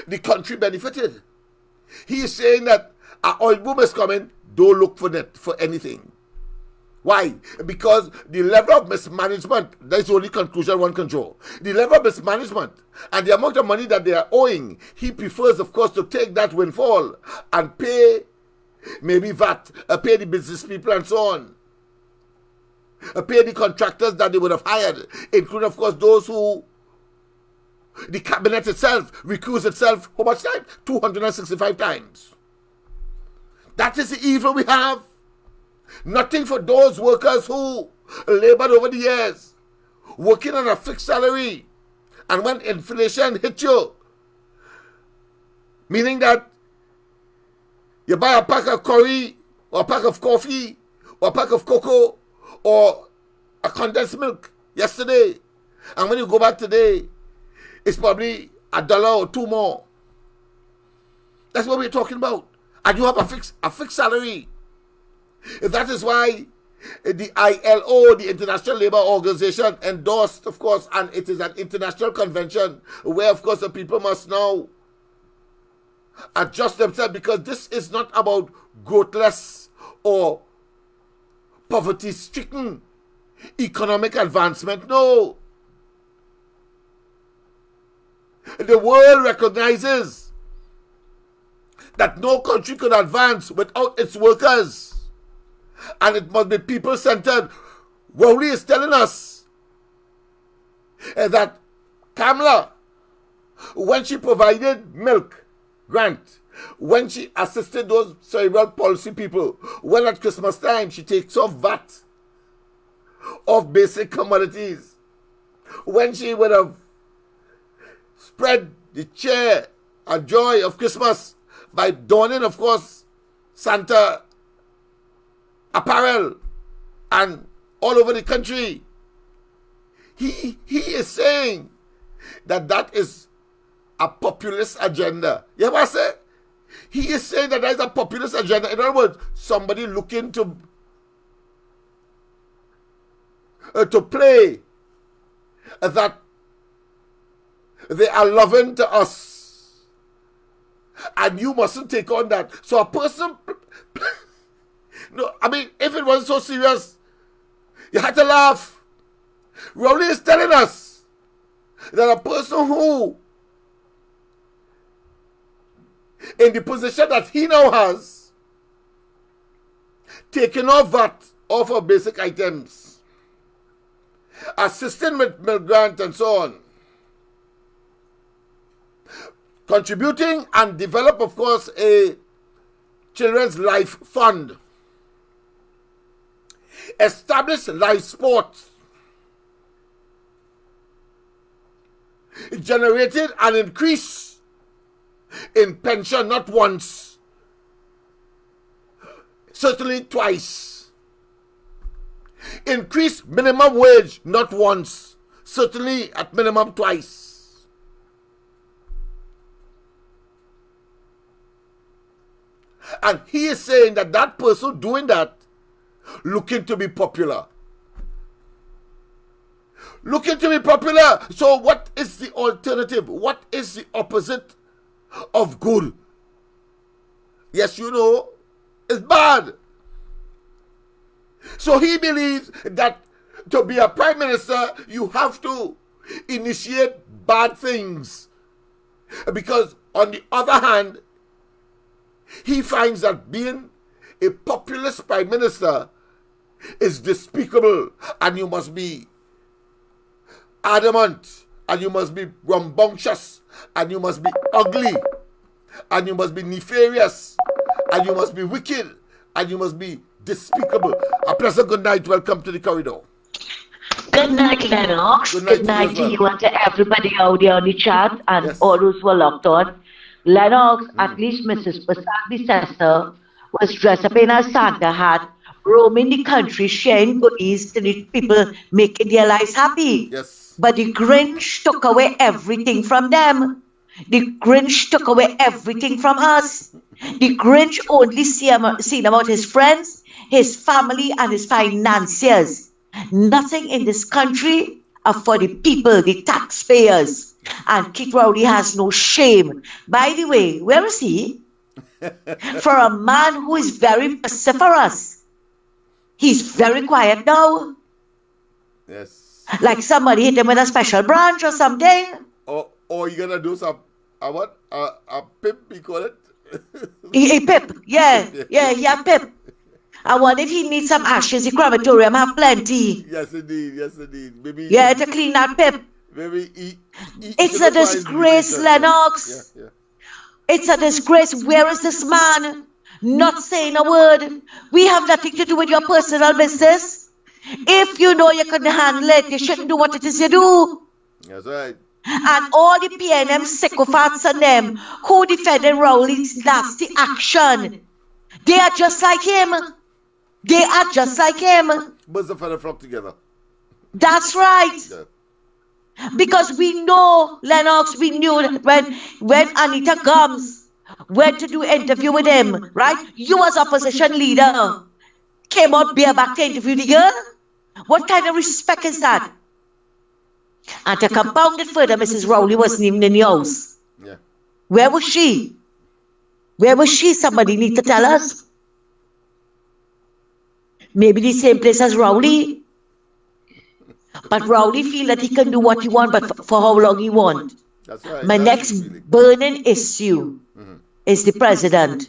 the country benefited. He is saying that an oil boom is coming, don't look for anything. Why? Because the level of mismanagement, that's the only conclusion one can draw. The level of mismanagement and the amount of money that they are owing, he prefers, of course, to take that windfall and pay maybe VAT, pay the business people and so on. Pay the contractors that they would have hired, including, of course, those who the cabinet itself recused itself, how much time? 265 times. That is the evil we have. Nothing for those workers who labored over the years, working on a fixed salary. And when inflation hits you, meaning that you buy a pack of curry, or a pack of coffee, or a pack of cocoa, or a condensed milk yesterday, and when you go back today, it's probably $1 or $2 more. That's what we're talking about. And you have a fixed salary. That is why the ILO, the International Labour Organization, endorsed, of course, and it is an international convention where, of course, the people must now adjust themselves, because this is not about growthless or poverty-stricken economic advancement. No. The world recognizes that no country could advance without its workers. And it must be people-centered. Rowley is telling us that Kamala, when she provided milk grant, when she assisted those cerebral palsy people, when at Christmas time she takes off VAT of basic commodities, when she would have spread the cheer and joy of Christmas by donning, of course, Santa apparel and all over the country. He is saying that is a populist agenda. You know what I say? He is saying that is a populist agenda. In other words, somebody looking to play that they are loving to us, and you mustn't take on that. So a person, no, I mean, if it wasn't so serious, you had to laugh. Rowley is telling us that a person who, in the position that he now has, taking off VAT off of basic items, assisting with milk grant and so on, contributing and develop, of course, a children's life fund, establish live sports, generated an increase in pension not once, certainly twice, increased minimum wage not once, certainly at minimum twice. And he is saying that that person doing that, looking to be popular. Looking to be popular. So what is the alternative? What is the opposite of good? Yes, you know, it's bad. So he believes that to be a prime minister, you have to initiate bad things. Because on the other hand, he finds that being a populist prime minister is despicable, and you must be adamant, and you must be rambunctious, and you must be ugly, and you must be nefarious, and you must be wicked, and you must be despicable. A pleasant good night. Welcome to the corridor. Good night, Lennox. Good night to you and to everybody out there on the chat and all those who are locked on. Lennox, at least Mrs. Basad's sister was dressed up in a Santa hat, roaming the country, sharing goodies to the people, making their lives happy. Yes. But the Grinch took away everything from them. The Grinch took away everything from us. The Grinch only seen about his friends, his family, and his financiers. Nothing in this country are for the people, the taxpayers. And Kid Rowley has no shame. By the way, where is he? For a man who is very vociferous. He's very quiet now. Yes. Like somebody hit him with a special branch or something. Or you gonna do some what? A pip, you call it? A pip, yeah, pip. I wonder if he needs some ashes. The crematorium have plenty. Yes, indeed. Maybe to clean that pip. Maybe it's a disgrace, Lennox. Yeah. It's a disgrace. Where is this man? Not saying a word. We have nothing to do with your personal business. If you know you can handle it, you shouldn't do what it is you do. That's right. And all the PNM sycophants and them who defended Rowley's nasty action, they are just like him. They are just like him. Birds of a feather flock together. That's right. Yeah. Because we know, Lennox, we knew that when Anita Gums went to do an interview with him, right? You as opposition leader came out bareback to interview the girl. What kind of respect is that? And to compound it further, Mrs. Rowley wasn't even in the house. Yeah. Where was she? Where was she? Somebody need to tell us. Maybe the same place as Rowley. But Rowley feel that he can do what he want, but for how long he want. That's right. My next burning issue is the president.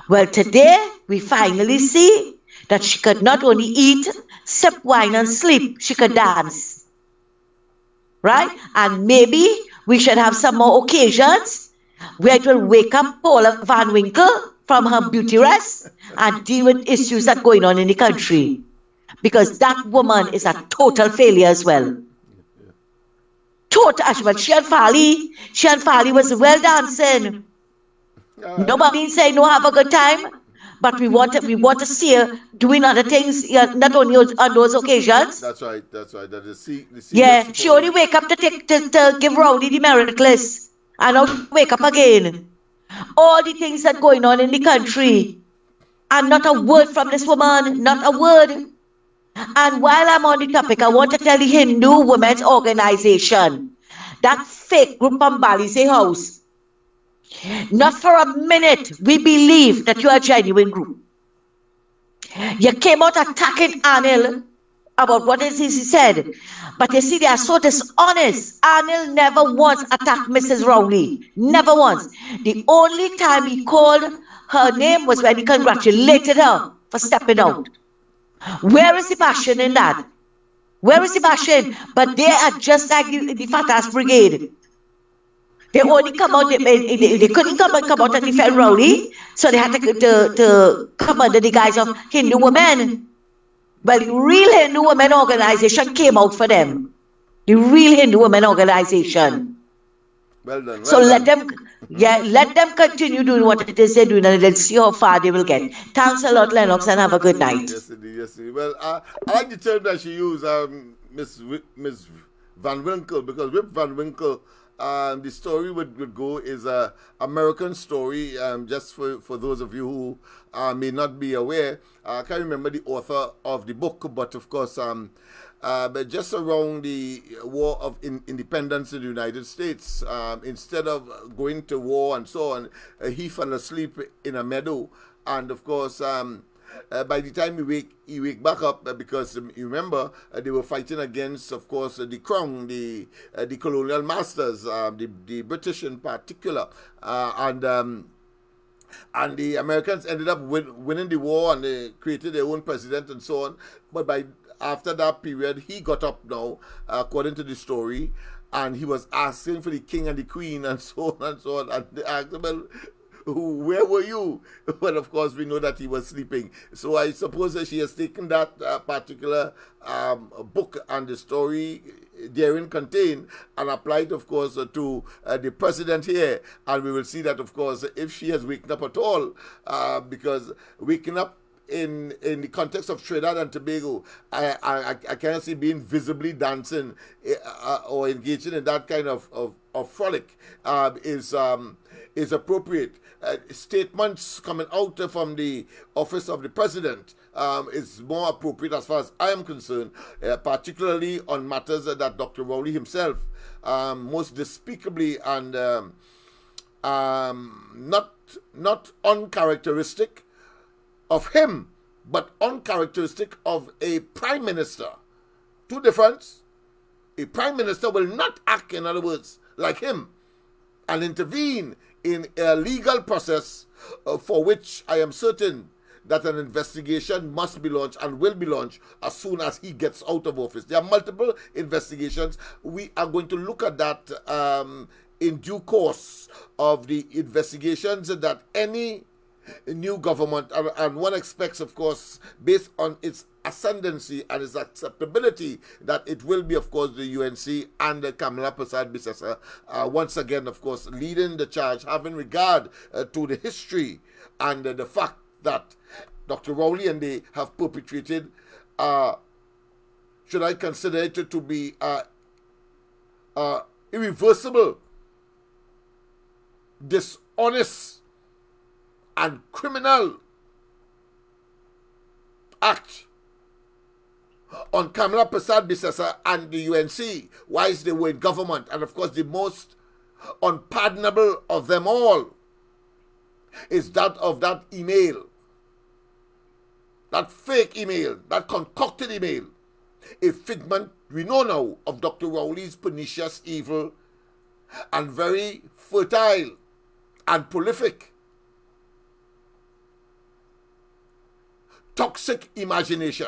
Well, today we finally see that she could not only eat, sip wine and sleep, she could dance. Right? And maybe we should have some more occasions where it will wake up Paula Van Winkle from her beauty rest and deal with issues that are going on in the country. Because that woman is a total failure as well. Total. But she and Fali was well dancing. Nobody saying no, have a good time. But we want to see her doing other things, not only on those occasions. That's right. That is she only wake up to give Rowley the merit list. And now wake up again. All the things that are going on in the country. And not a word from this woman. Not a word. And while I'm on the topic, I want to tell the Hindu Women's Organization, that fake group on Bali's house, not for a minute we believe that you are a genuine group. You came out attacking Anil about what it is he said, but you see they are so dishonest. Anil never once attacked Mrs. Rowley, never once. The only time he called her name was when he congratulated her for stepping out. Where is the passion in that? Where is the passion? But they are just like the Fat Ass Brigade. They only come out, they couldn't come out and defend Rowley, so they had to come under the guise of Hindu women. Well, the real Hindu women organization came out for them. The real Hindu women organization. Well done. So let them continue doing what it is they're doing, and let's see how far they will get. Thanks a lot, Lennox, and have a good night. Yes, indeed. Well, I like the term that she used, Miss Van Winkle, because with Van Winkle, the story would go is a American story. Just for those of you who may not be aware, I can't remember the author of the book, but of course, but just around the War of Independence in the United States, instead of going to war and so on, he fell asleep in a meadow, and of course, by the time he wake back up, because you remember they were fighting against, of course, the crown, the colonial masters, the British in particular, and the Americans ended up winning the war, and they created their own president and so on. But after that period, he got up now, according to the story, and he was asking for the king and the queen and so on and so on. And they asked him, well, where were you? Well, of course, we know that he was sleeping. So I suppose that she has taken that particular book and the story therein contained and applied, of course, to the president here. And we will see that, of course, if she has waken up at all, because waking up in the context of Trinidad and Tobago, I cannot see being visibly dancing or engaging in that kind of frolic is appropriate. Statements coming out from the office of the president is more appropriate as far as I am concerned, particularly on matters that Dr. Rowley himself most despicably and not uncharacteristic of him, but uncharacteristic of a prime minister. Two difference. A prime minister will not act, in other words, like him and intervene in a legal process for which I am certain that an investigation must be launched and will be launched as soon as he gets out of office. There are multiple investigations. We are going to look at that in due course of the investigations that any new government, and one expects, of course, based on its ascendancy and its acceptability, that it will be, of course, the UNC and Kamala Persad-Bissessar once again, of course, leading the charge, having regard to the history and the fact that Dr. Rowley and they have perpetrated, should I consider it to be irreversible, dishonest, and criminal act on Kamala Persad-Bissessar and the UNC whilst they were in government. And of course, the most unpardonable of them all is that of that email, that fake email, that concocted email, a figment, we know now, of Dr. Rowley's pernicious evil and very fertile and prolific toxic imagination.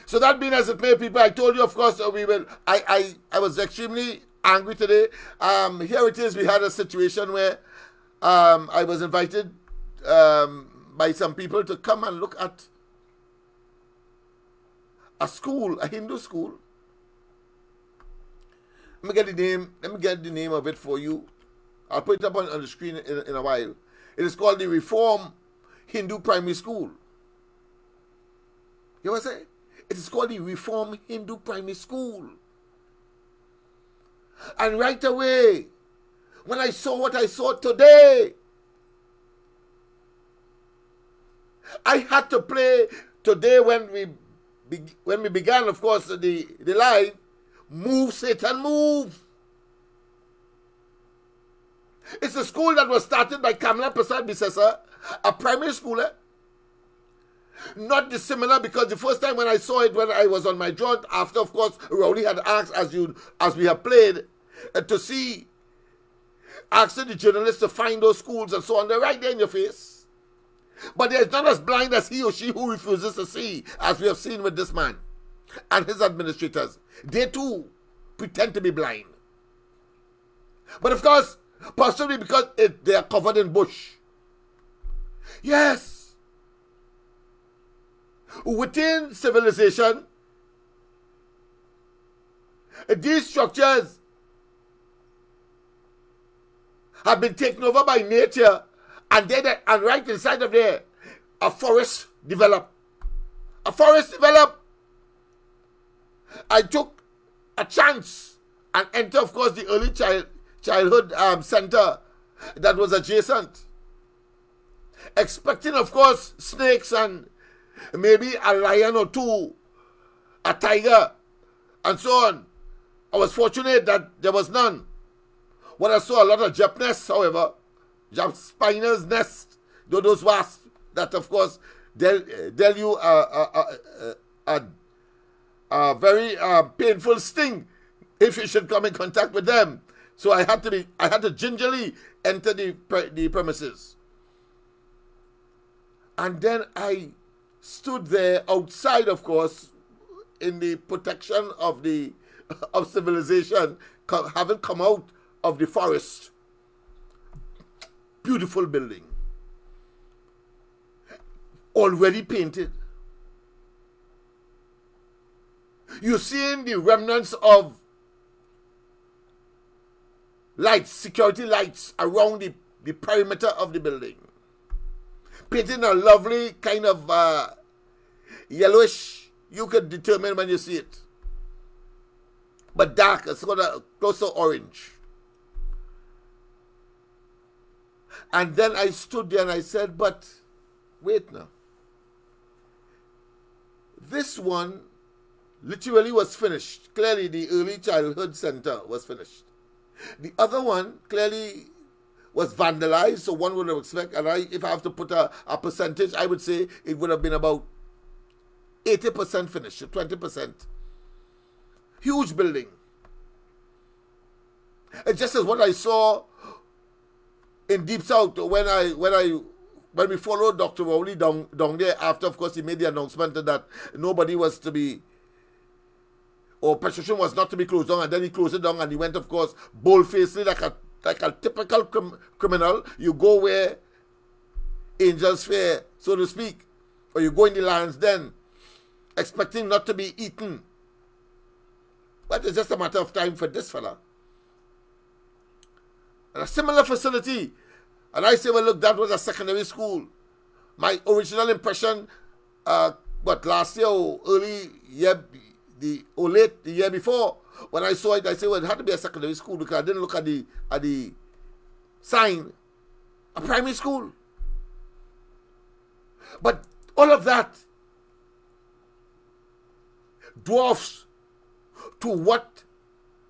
So that being as it may, people, I told you, of course, we will. I was extremely angry today. Here it is. We had a situation where I was invited by some people to come and look at a school, a Hindu school. Let me get the name of it for you. I'll put it up on the screen in a while. It is called the Reform Hindu Primary School. You know what I'm saying? It is called the Reform Hindu Primary School. And right away, when I saw what I saw today, I had to play today when we began, of course, the live, Move Satan Move. It's a school that was started by Kamala Persad-Bissessar, a primary schooler. Not dissimilar, because the first time when I saw it, when I was on my jaunt, after, of course, Rowley had asked, as we have played, to see, asking the journalists to find those schools and so on. They're right there in your face. But they're not as blind as he or she who refuses to see, as we have seen with this man and his administrators. They too pretend to be blind. But of course, possibly because they are covered in bush. Yes. Within civilization, these structures have been taken over by nature, and right inside of there, a forest developed. A forest developed. I took a chance and entered, of course, the early childhood center that was adjacent, expecting, of course, snakes and maybe a lion or two, a tiger, and so on. I was fortunate that there was none. When I saw a lot of Jap nests, however, Jap spiders' nests, those wasps that, of course, dealt you a very painful sting if you should come in contact with them. So I had to gingerly enter the premises. And then I stood there outside, of course, in the protection of civilization, having come out of the forest. Beautiful building. Already painted. You're seeing the remnants of lights, security lights around the perimeter of the building. Painting a lovely kind of yellowish, you could determine when you see it. But dark, it's got a close to orange. And then I stood there and I said, but wait now. This one literally was finished. Clearly the early childhood center was finished. The other one clearly was vandalized, so one would have expected, and if I have to put a percentage, I would say it would have been about 80% finished, 20%. Huge building. It's just as what I saw in Deep South when we followed Dr. Rowley down there after, of course, he made the announcement that nobody was to be, or Patrician was not to be closed down, and then he closed it down, and he went, of course, bold-facedly like a typical criminal. You go where angels fear, so to speak, or you go in the lion's den, expecting not to be eaten. But it's just a matter of time for this fella. And a similar facility, and I say, well, look, that was a secondary school. My original impression, last year or early year, late the year before, when I saw it, I said, well, it had to be a secondary school because I didn't look at the sign. A primary school. But all of that dwarfs to what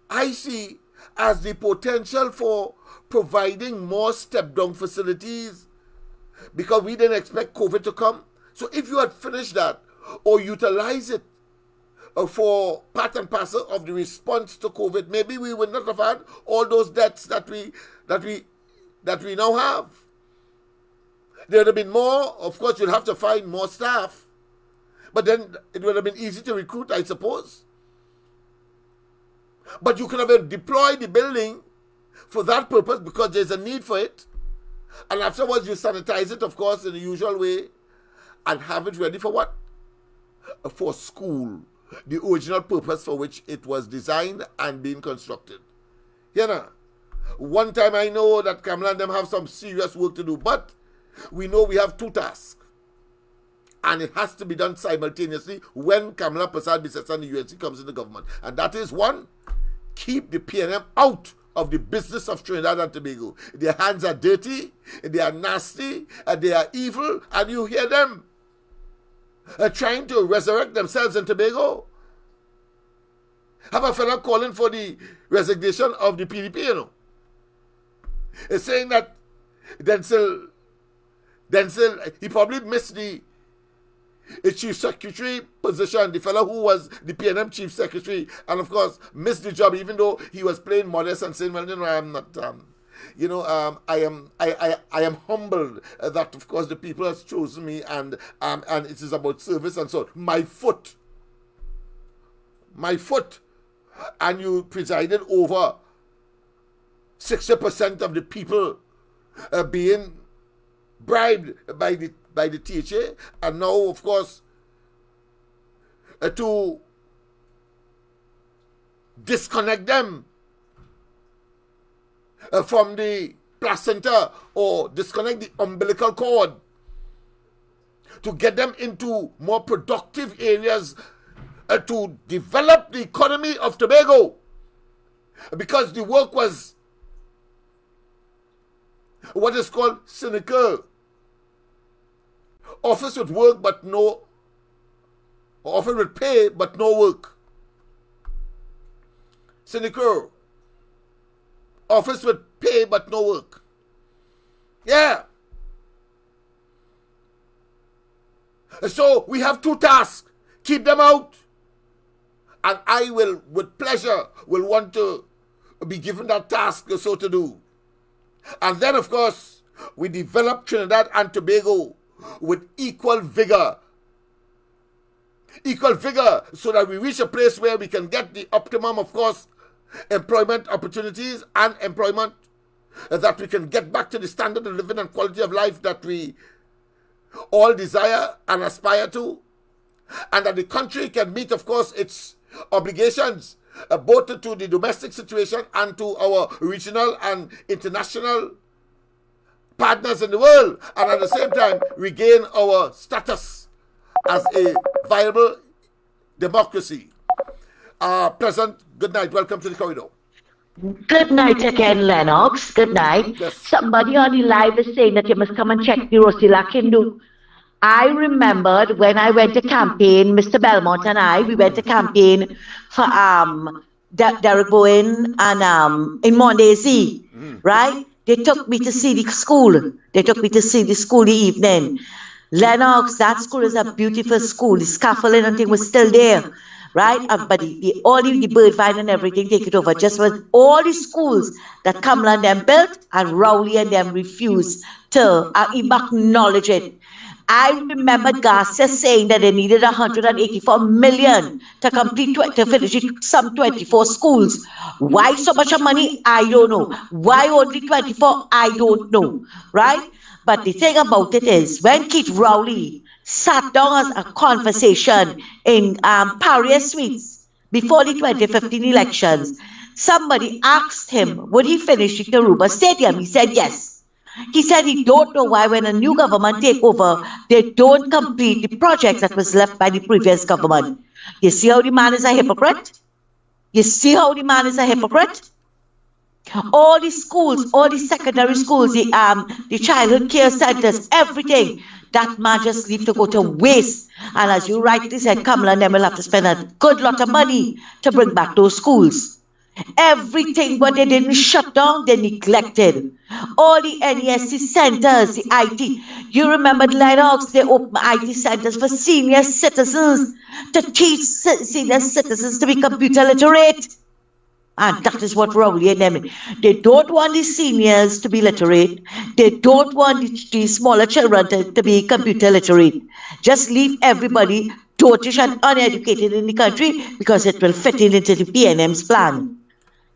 I see as the potential for providing more step-down facilities, because we didn't expect COVID to come. So if you had finished that or utilize it for part and parcel of the response to COVID, maybe we would not have had all those deaths that we now have. There would have been more. Of course, you'd have to find more staff, but then it would have been easy to recruit, I suppose. But you could have deployed the building for that purpose because there's a need for it, and afterwards you sanitize it, of course, in the usual way, and have it ready for what? For school. The original purpose for which it was designed and being constructed. You know, one time I know that Conmen and them have some serious work to do, but we know we have two tasks. And it has to be done simultaneously when Kamala Persad-Bissessar and the UNC comes in the government. And that is, one, keep the PNM out of the business of Trinidad and Tobago. Their hands are dirty, they are nasty, and they are evil, and you hear them trying to resurrect themselves in Tobago. Have a fellow calling for the resignation of the PDP, you know. It's saying that Denzel, he probably missed the chief secretary position, the fellow who was the PNM chief secretary, and of course missed the job, even though he was playing modest and saying, well, you know, I'm not, I am humbled that, of course, the people has chosen me, and it is about service and so on. My foot, and you presided over 60% of the people being bribed by the THA, and now, of course, to disconnect them from the placenta or disconnect the umbilical cord to get them into more productive areas to develop the economy of Tobago, because the work was what is called cynical. Office with work but no, office with pay but no work. Cynical. Office with pay but no work. Yeah. So we have two tasks. Keep them out. And I will, with pleasure, will want to be given that task so to do. And then, of course, we develop Trinidad and Tobago with equal vigor. Equal vigor, so that we reach a place where we can get the optimum, of course, employment opportunities and employment, that we can get back to the standard of living and quality of life that we all desire and aspire to, and that the country can meet, of course, its obligations, both to the domestic situation and to our regional and international partners in the world, and at the same time regain our status as a viable democracy. Pleasant, good night. Welcome to the corridor. Good night again, Lennox. Good night. Yes. Somebody on the live is saying that you must come and check the Rosila Kindu. I remembered when I went to campaign, Mr. Belmont and I, we went to campaign for Derek Bowen and in Mondesi, right? They took me to see the school. They took me to see the school the evening. Lennox, that school is a beautiful school. The scaffolding and thing was still there, right? But all the bird vine and everything take it over. Just was all the schools that Conmen and them built, and Rowley and them refused to acknowledge it. I remember Garcia saying that they needed 184 million to complete, to finish some 24 schools. Why so much money? I don't know. Why only 24? I don't know, right? But the thing about it is, when Keith Rowley sat down as a conversation in Paris Suites before the 2015 elections, somebody asked him, would he finish the Karuba Stadium? He said yes. He said he don't know why when a new government take over, they don't complete the projects that was left by the previous government. You see how the man is a hypocrite? You see how the man is a hypocrite? All the schools, all the secondary schools, the childhood care centers, everything, that man just leave to go to waste. And as you rightly said, Conmen and them will have to spend a good lot of money to bring back those schools. Everything what they didn't shut down, they neglected. All the NESC centers, the IT. You remember Lennox, they opened IT centers for senior citizens to teach senior citizens to be computer literate. And that is what Rowley and them. They don't want the seniors to be literate. They don't want the smaller children to be computer literate. Just leave everybody totish and uneducated in the country because it will fit in into the PNM's plan.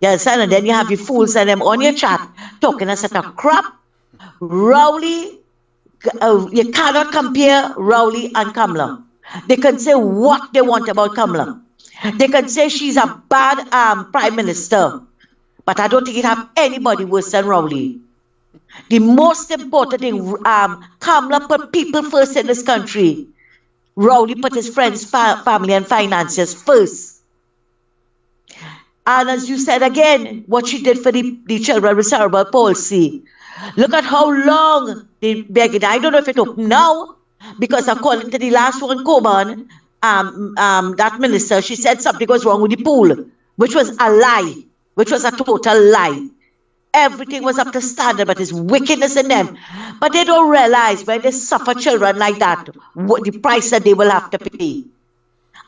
You understand? And then you have your fools and them on your chat talking a set of crap. Rowley, you cannot compare Rowley and Kamala. They can say what they want about Kamala. They can say she's a bad prime minister, but I don't think it have anybody worse than Rowley. The most important thing, Kamala put people first in this country. Rowley put his friends, family, and finances first. And as you said again, what she did for the children with cerebral palsy. Look at how long they begged. I don't know if it opened now, because according to the last one, Conmen, that minister, she said something was wrong with the pool, which was a lie, which was a total lie. Everything was up to standard, but there's wickedness in them. But they don't realize when they suffer children like that, what the price that they will have to pay.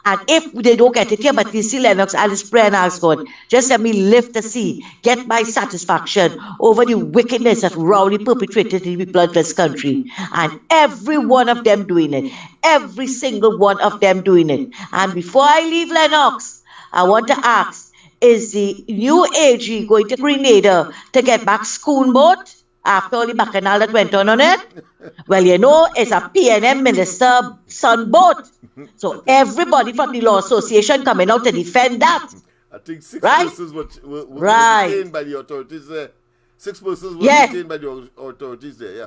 And if they don't get it here, but you see, Lennox, I'll just pray and ask God, just let me live to see, get my satisfaction over the wickedness that Rowley perpetrated in the people of this country. And every one of them doing it. Every single one of them doing it. And before I leave Lennox, I want to ask, is the new AG going to Grenada to get back school boat after all the bacchanal that went on it? Well, you know, it's a PNM minister son boat. So everybody from the Law Association coming out to defend that. I think six right? persons were right. detained by the authorities there. 6 persons were detained by the authorities there, yeah.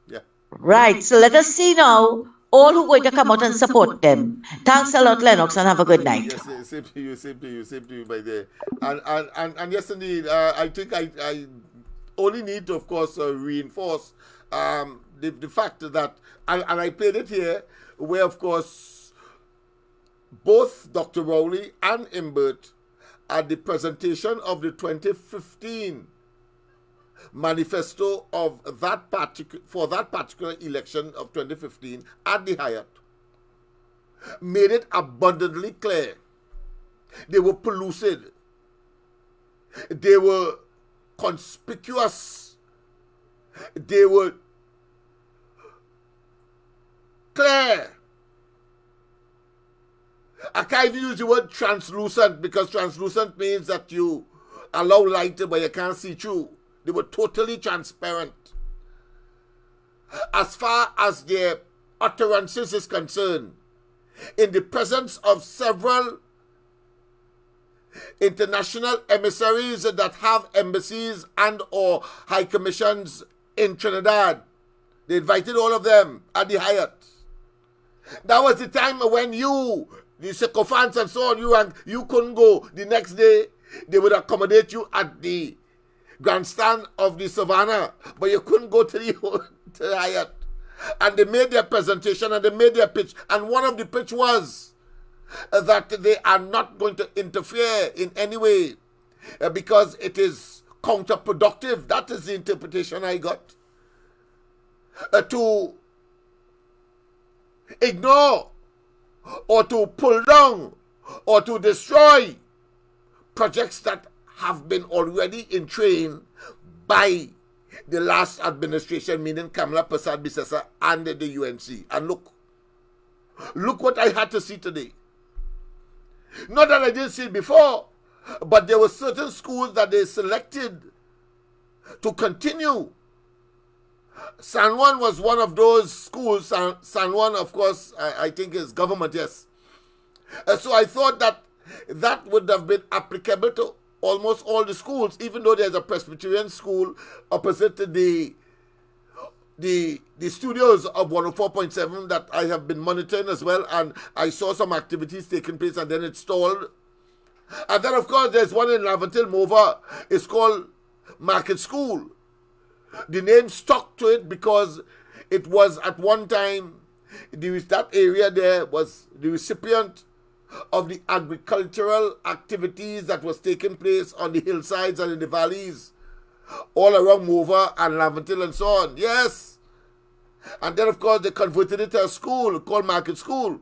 Yeah. Right, so let us see now all who are going to come out and support them. Thanks a lot, Lennox, and have a good night. Yes, same to you, by there. And yes, indeed, I think I only need to, of course, reinforce the fact that, and I played it here, where, of course, both Dr. Rowley and Imbert at the presentation of the 2015 manifesto of that particular election of 2015 at the Hyatt, made it abundantly clear. They were pellucid. They were conspicuous. They were clear. I can't even use the word translucent because translucent means that you allow light but you can't see through. They were totally transparent. As far as their utterances is concerned, in the presence of several international emissaries that have embassies and or high commissions in Trinidad, they invited all of them at the Hyatt. That was the time when you, the sycophants and so on, you couldn't go. The next day, they would accommodate you at the grandstand of the Savannah, but you couldn't go to the Hyatt. And they made their presentation and they made their pitch. And one of the pitch was that they are not going to interfere in any way because it is counterproductive. That is the interpretation I got. To ignore or to pull down or to destroy projects that have been already in train by the last administration, meaning Kamala Persad Bissessa and the UNC. And look what I had to see today. Not that I didn't see it before, but there were certain schools that they selected to continue. San Juan was one of those schools. San Juan, of course, I think is government, yes. So I thought that would have been applicable to almost all the schools, even though there's a Presbyterian school opposite the studios of 104.7 that I have been monitoring as well, and I saw some activities taking place and then it stalled. And then, of course, there's one in Laventille, Mova. It's called Market School. The name stuck to it because it was at one time, that area there was the recipient of the agricultural activities that was taking place on the hillsides and in the valleys all around Mova and Laventille and so on. Yes. And then, of course, they converted it to a school called Market School.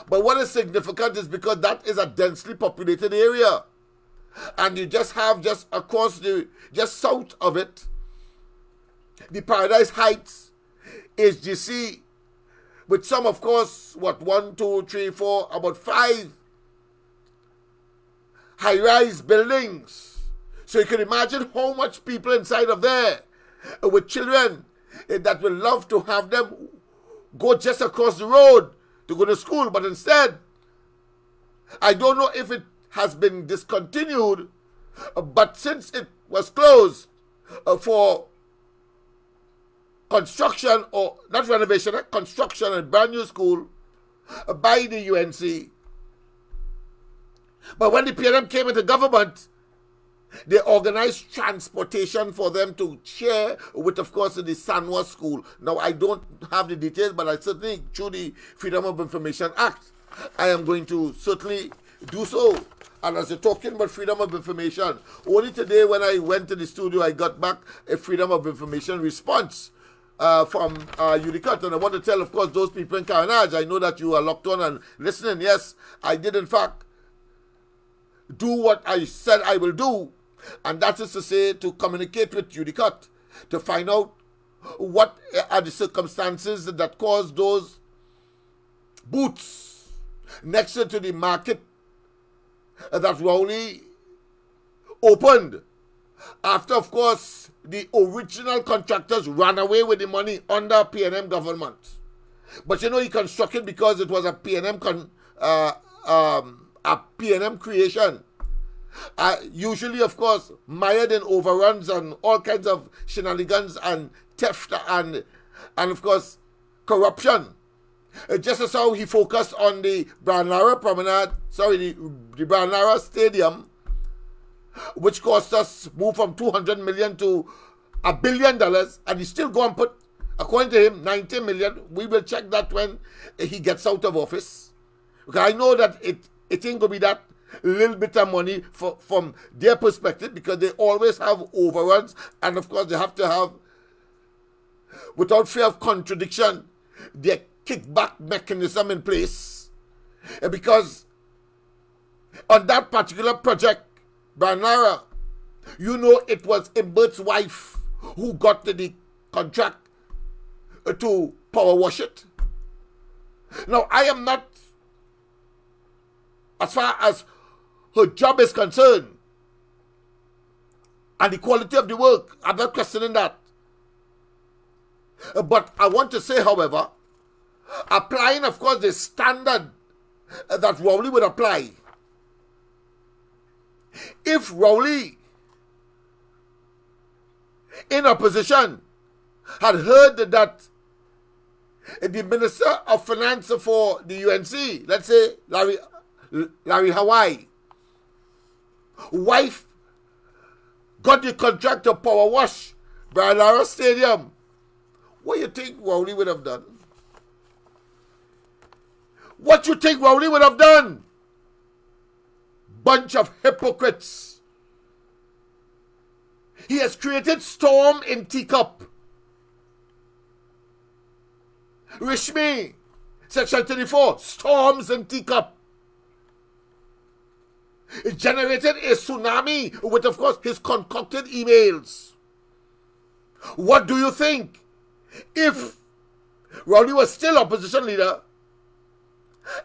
But what is significant is because that is a densely populated area. And you just have just across just south of it, the Paradise Heights HGC, with some, of course, 1, 2, 3, 4, about 5 high-rise buildings. So you can imagine how much people inside of there with children that will love to have them go just across the road to go to school. But instead, I don't know if it has been discontinued, but since it was closed for construction, or not renovation, construction, a brand new school by the UNC. But when the PNM came into government, they organized transportation for them to share with, of course, the Sanwa school. Now, I don't have the details, but I certainly, through the Freedom of Information Act, I am going to certainly do so. And as you're talking about freedom of information, only today when I went to the studio, I got back a Freedom of Information response from Unicot. And I want to tell, of course, those people in Carnage, I know that you are locked on and listening. Yes, I did, in fact, do what I said I will do. And that is to say, to communicate with Unicot, to find out what are the circumstances that caused those booths next to the market that Rowley opened after, of course, the original contractors ran away with the money under PNM government. But you know, he constructed because it was a PNM creation. Usually, of course, mired in overruns and all kinds of shenanigans and theft and of course, corruption. Just as how he focused on the Branlara Promenade, the Branlara Stadium, which cost us move from $200 million to $1 billion, and he still go and put, according to him, $90 million. We will check that when he gets out of office. Because I know that it ain't going to be that little bit of money from their perspective, because they always have overruns, and of course they have to have, without fear of contradiction, their kickback mechanism in place. Because on that particular project, Branara, you know it was Imbert's wife who got the contract to power wash it. Now, I am not, as far as her job is concerned, and the quality of the work, I'm not questioning that. But I want to say, however, applying, of course, the standard that Rowley would apply. If Rowley, in opposition, had heard that the Minister of Finance for the UNC, let's say Larry Hawaii, wife got the contract to power wash Branara Stadium, what do you think Rowley would have done? What you think Rowley would have done? Bunch of hypocrites. He has created storm in teacup. Rishmi, section 34, storms in teacup. It generated a tsunami with, of course, his concocted emails. What do you think if Rowley was still opposition leader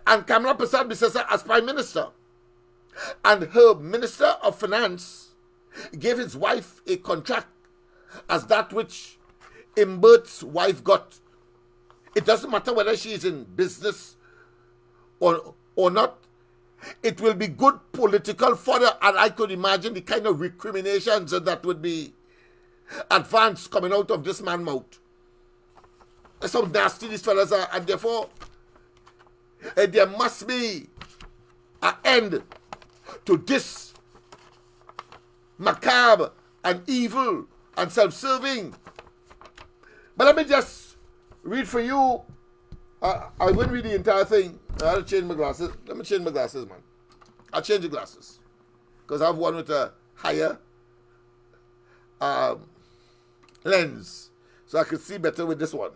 and Kamala Prasad Bisesa as Prime Minister, and her Minister of Finance gave his wife a contract as that which Imbert's wife got? It doesn't matter whether she is in business or not. It will be good political fodder, and I could imagine the kind of recriminations that would be advanced coming out of this man's mouth. Some nasty these fellas are, and therefore there must be an end to this macabre and evil and self-serving. But let me just read for you. I wouldn't read the entire thing. I had to change my glasses. Let me change my glasses, man. I'll change the glasses, because I have one with a higher lens, so I can see better with this one.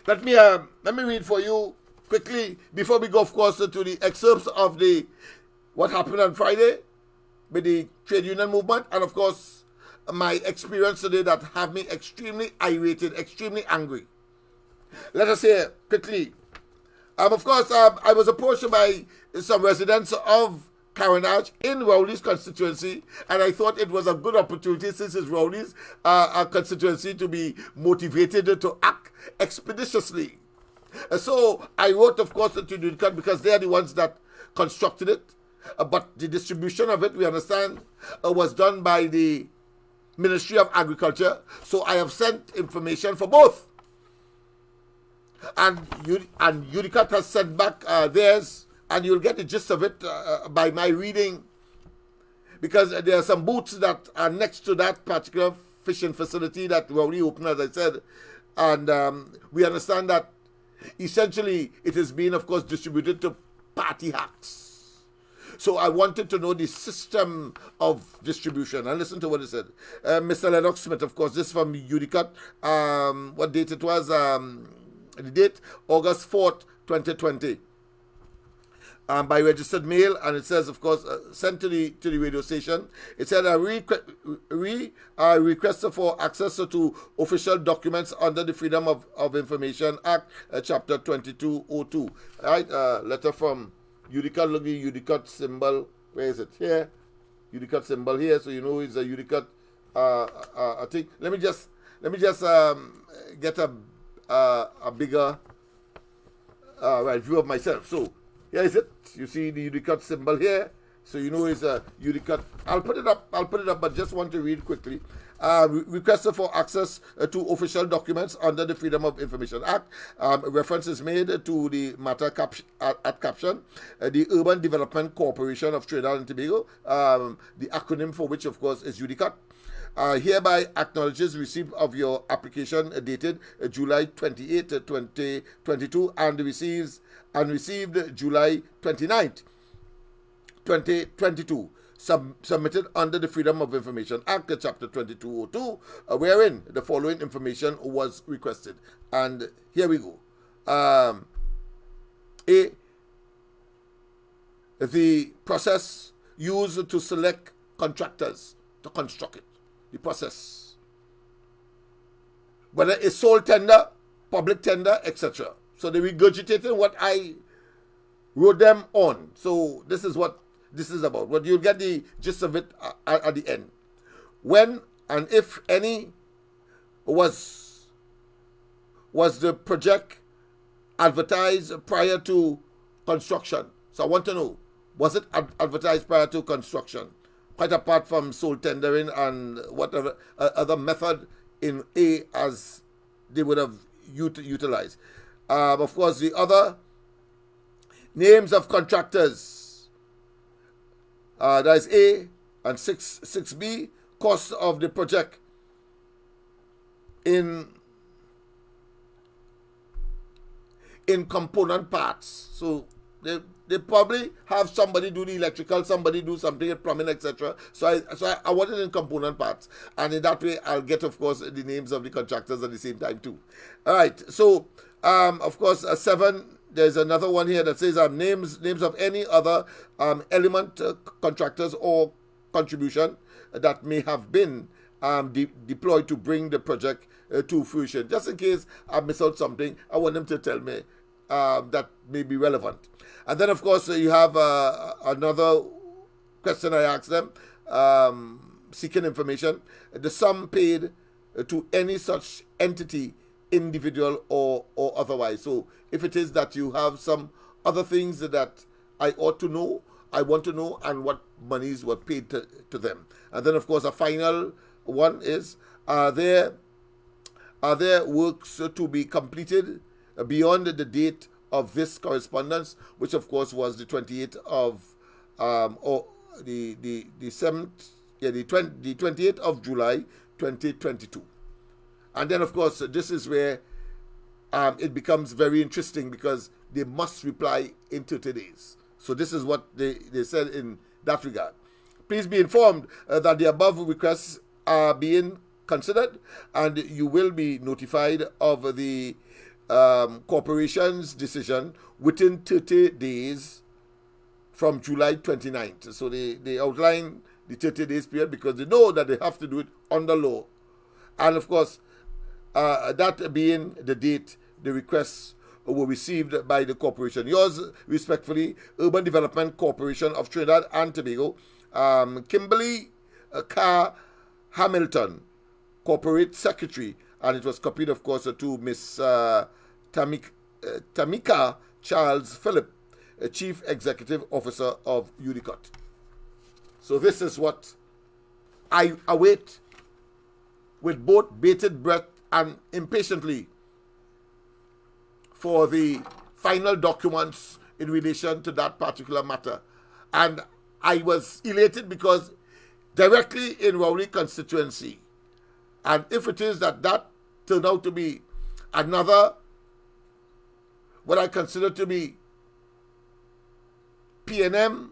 Let me read for you quickly before we go, of course, to the excerpts of what happened on Friday with the trade union movement, and of course my experience today that have me extremely irritated, extremely angry. Let us hear quickly. Of course, I was approached by some residents of Carenage in Rowley's constituency, and I thought it was a good opportunity, since it's Rowley's constituency, to be motivated to act expeditiously. So I wrote, of course, to Unicode, because they are the ones that constructed it, but the distribution of it, we understand, was done by the Ministry of Agriculture. So I have sent information for both. And Unicode has sent back theirs, and you'll get the gist of it by my reading, because there are some boats that are next to that particular fishing facility that Rowley opened, as I said, and we understand that essentially it has been, of course, distributed to party hacks. So I wanted to know the system of distribution, and listen to what it said. Mr. Lennox Smith, of course, this from Unicode. What date it was? The date, August 4th, 2020. By registered mail, and it says, of course, sent to the radio station. It said a request for access to official documents under the Freedom of Information Act, Chapter 2202. Right, letter from Unicode. Look at the Unicode symbol. Where is it? Here. Unicode symbol here, so you know it's a Unicode. I think. Let me just get a bigger view of myself. So here is it. You see the Unicode symbol here, so you know it's a Unicode. I'll put it up, but just want to read quickly. Requested for access to official documents under the Freedom of Information Act. Reference is made to the matter at caption. The Urban Development Corporation of Trinidad and Tobago, the acronym for which, of course, is Unicode. Hereby acknowledges receipt of your application dated July 28, 2022 and received July 29th, 2022. Submitted under the Freedom of Information Act, Chapter 2202, wherein the following information was requested. And here we go. the process used to select contractors to construct it. The process. Whether it's sole tender, public tender, etc. So they regurgitated what I wrote them on. So this is what this is about. But you'll get the gist of it at the end. When and if any was the project advertised prior to construction? So I want to know, was it advertised prior to construction? Quite apart from sole tendering and whatever other method in A as they would have utilized. Of course, the other names of contractors, that is A, and 6B, cost of the project in component parts. So they probably have somebody do the electrical, somebody do something in plumbing, etc. So I want it in component parts, and in that way I'll get, of course, the names of the contractors at the same time too. All right. So of course, 7. There's another one here that says names of any other element contractors or contribution that may have been deployed to bring the project to fruition. Just in case I miss out something, I want them to tell me that may be relevant. And then, of course, you have another question I asked them, seeking information. The sum paid to any such entity, individual or otherwise. So if it is that you have some other things that I ought to know, I want to know, and what monies were paid to them. And then, of course, a final one is, are there works to be completed beyond the date of this correspondence, which of course was the 28th of or the 7th, the 28th of July 2022. And then, of course, this is where it becomes very interesting, because they must reply in 30 days. So this is what they said in that regard. Please be informed that the above requests are being considered, and you will be notified of the corporation's decision within 30 days from July 29th. So they outline the 30 days period because they know that they have to do it under law. And of course, that being the date the requests were received by the corporation. Yours respectfully, Urban Development Corporation of Trinidad and Tobago, Kimberly Carr Hamilton, Corporate Secretary, and it was copied, of course, to Miss Tamika Charles Phillip, Chief Executive Officer of UDICOT. So this is what I await with both bated breath and impatiently for the final documents in relation to that particular matter. And I was elated because directly in Rowley constituency, and if it is that turned out to be another, what I consider to be PNM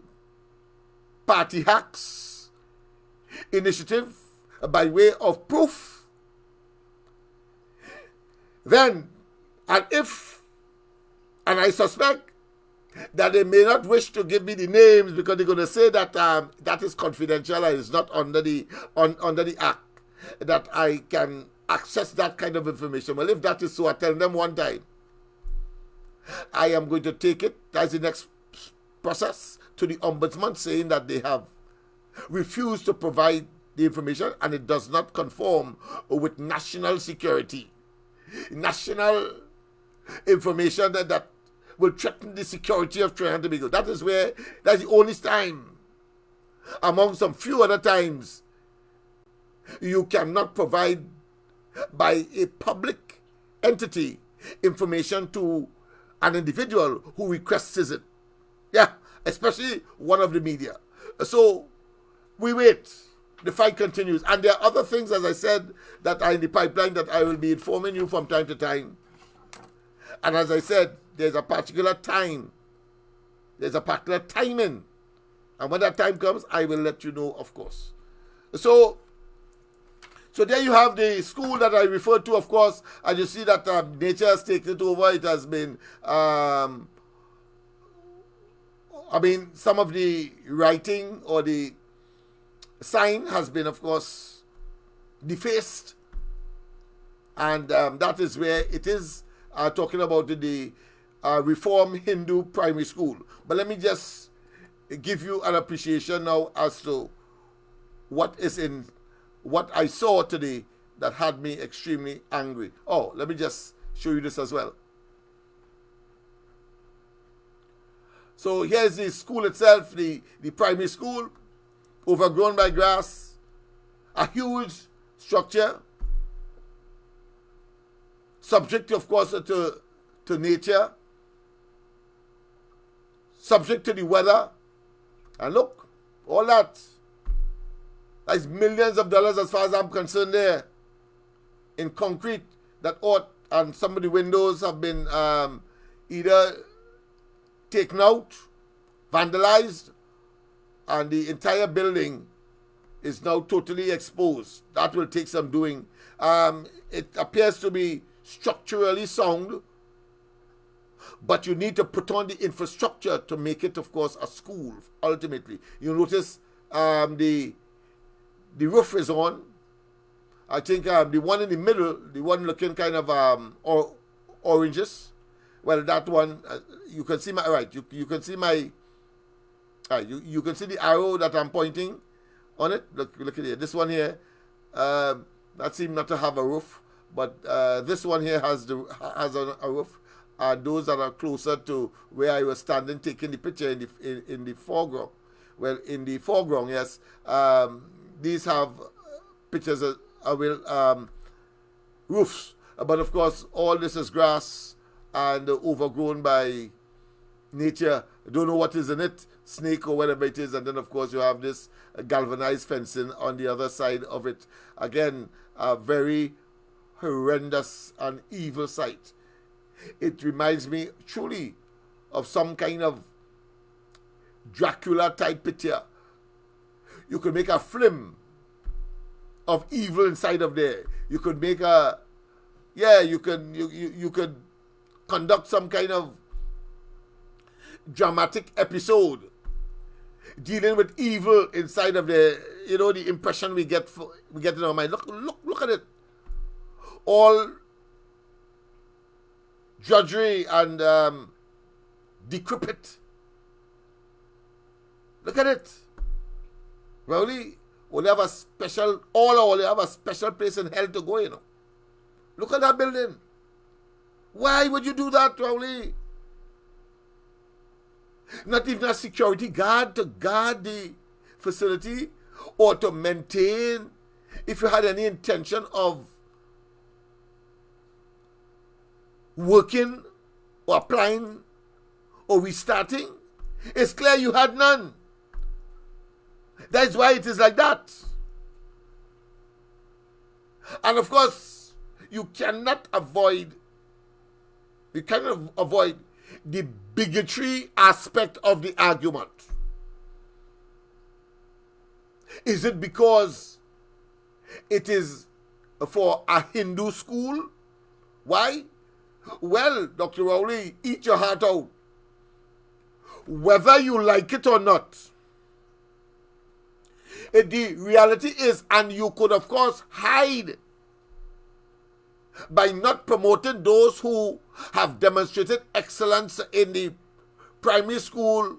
party hacks initiative by way of proof, then, and I suspect that they may not wish to give me the names because they're going to say that that is confidential and it's not under the act, that I can access that kind of information. Well, if that is so, I tell them one time, I am going to take it as the next process to the ombudsman, saying that they have refused to provide the information and it does not conform with national security, national information that will threaten the security of Trinidad and Tobago. That's the only time, among some few other times, you cannot provide by a public entity information to an individual who requests it. Yeah, especially one of the media. So we wait. The fight continues. And there are other things, as I said, that are in the pipeline that I will be informing you from time to time. And as I said, there's a particular time. There's a particular timing. And when that time comes, I will let you know, of course. So there you have the school that I referred to, of course, and you see that nature has taken it over. It has been I mean, some of the writing or the sign has been, of course, defaced. And that is where it is talking about the Reform Hindu Primary School. But let me just give you an appreciation now as to what is in what I saw today that had me extremely angry. Oh, let me just show you this as well. So here's the school itself, the primary school, overgrown by grass, a huge structure, subject, of course, to nature, subject to the weather. And look, all that's millions of dollars as far as I'm concerned there in concrete that ought, and some of the windows have been either taken out, vandalized, and the entire building is now totally exposed. That will take some doing. It appears to be structurally sound, but you need to put on the infrastructure to make it, of course, a school, ultimately. You notice the roof is on. I think the one in the middle, the one looking kind of oranges, well, that one, you can see my, right, you can see my, you can see the arrow that I'm pointing on it. Look at it. This one here, that seems not to have a roof, but this one here has a roof. And those that are closer to where I was standing taking the picture in the foreground. Well, in the foreground, yes, these have pictures of roofs. But of course, all this is grass and overgrown by nature. I don't know what is in it, snake or whatever it is. And then, of course, you have this galvanized fencing on the other side of it. Again, a very horrendous and evil sight. It reminds me truly of some kind of Dracula type picture. You could make a film of evil inside of there. You could make a, yeah, you could conduct some kind of dramatic episode dealing with evil inside of there. You know, the impression we get in our mind. Look at it. All drudgery and decrepit. Look at it. Rowley will have a special, all have a special place in hell to go, you know. Look at that building. Why would you do that, Rowley? Not even a security guard to guard the facility or to maintain, if you had any intention of working or applying or restarting. It's clear you had none. That's why it is like that. And of course, you cannot avoid the bigotry aspect of the argument. Is it because it is for a Hindu school? Why? Well, Dr. Rowley, eat your heart out. Whether you like it or not, the reality is, and you could, of course, hide by not promoting those who have demonstrated excellence in the primary school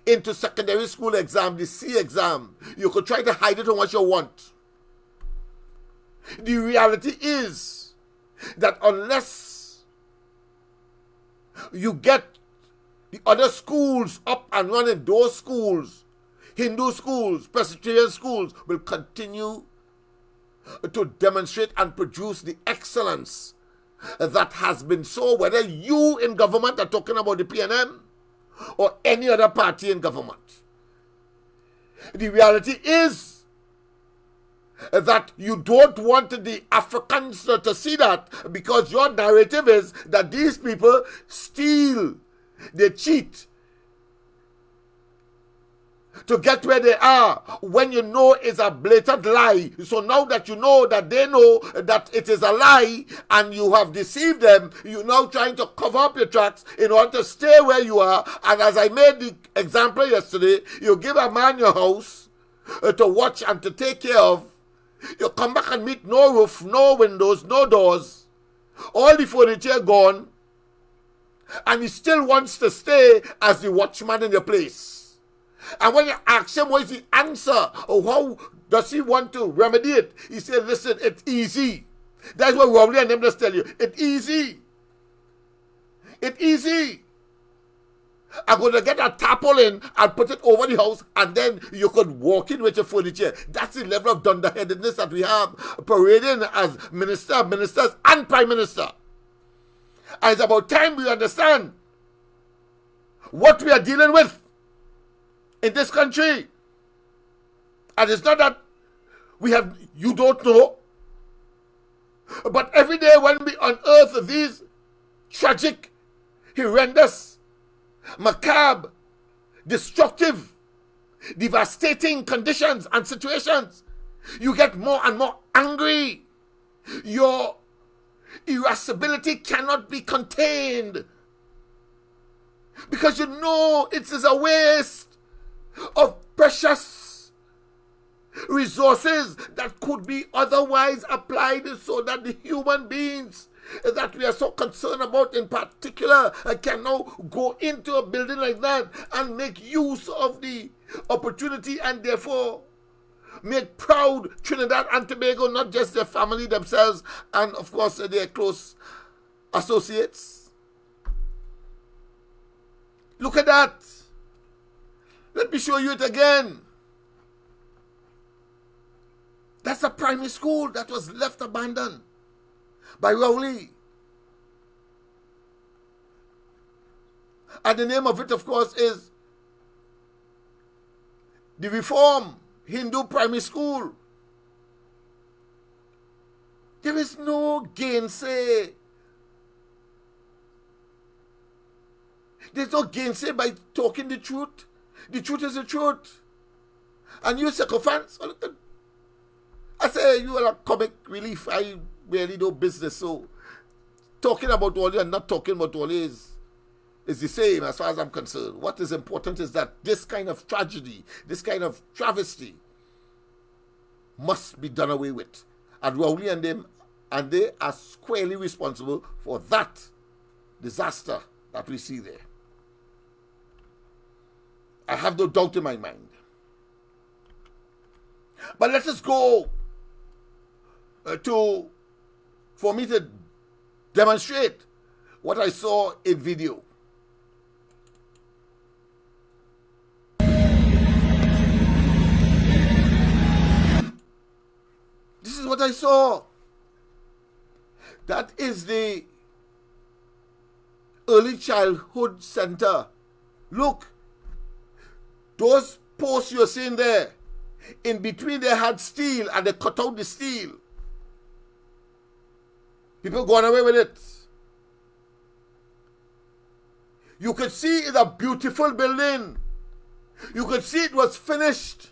into secondary school exam, the C exam. You could try to hide it how much you want. The reality is that unless you get the other schools up and running, those schools, Hindu schools, Presbyterian schools, will continue to demonstrate and produce the excellence that has been so, whether you in government are talking about the PNM or any other party in government. The reality is that you don't want the Africans to see that, because your narrative is that these people steal, they cheat, to get where they are when you know it's a blatant lie. So now that you know that they know that it is a lie and you have deceived them, you're now trying to cover up your tracks in order to stay where you are. And as I made the example yesterday, you give a man your house to watch and to take care of. You come back and meet no roof, no windows, no doors, all the furniture gone, and he still wants to stay as the watchman in your place. And when you ask him what is the answer or how does he want to remedy it, he said, listen, it's easy. That's what Rowley and them just tell you. It's easy. It's easy. I'm going to get a tarpaulin and put it over the house, and then you could walk in with your furniture. That's the level of dunderheadedness that we have parading as ministers and prime minister. And it's about time we understand what we are dealing with in this country. And it's not that you don't know, but every day when we unearth these tragic, horrendous, macabre, destructive, devastating conditions and situations, you get more and more angry. Your irascibility cannot be contained because you know it is a waste of precious resources that could be otherwise applied so that the human beings that we are so concerned about in particular can now go into a building like that and make use of the opportunity and therefore make proud Trinidad and Tobago, not just their family themselves and of course their close associates. Look at that. Let me show you it again. That's a primary school that was left abandoned by Rowley. And the name of it, of course, is the Reform Hindu Primary School. There is no gainsay. There's no gainsay by talking the truth. The truth is the truth. And you sycophants, I say you are a comic relief. I really do business. So talking about Wally and not talking about Wally is the same as far as I'm concerned. What is important is that this kind of tragedy, this kind of travesty must be done away with. And Rowley and them, and they are squarely responsible for that disaster that we see there. I have no doubt in my mind. But let us go for me to demonstrate what I saw in video. This is what I saw. That is the Early Childhood Center. Look. Those posts you're seeing there, in between they had steel and they cut out the steel. People going away with it. You could see it's a beautiful building. You could see it was finished.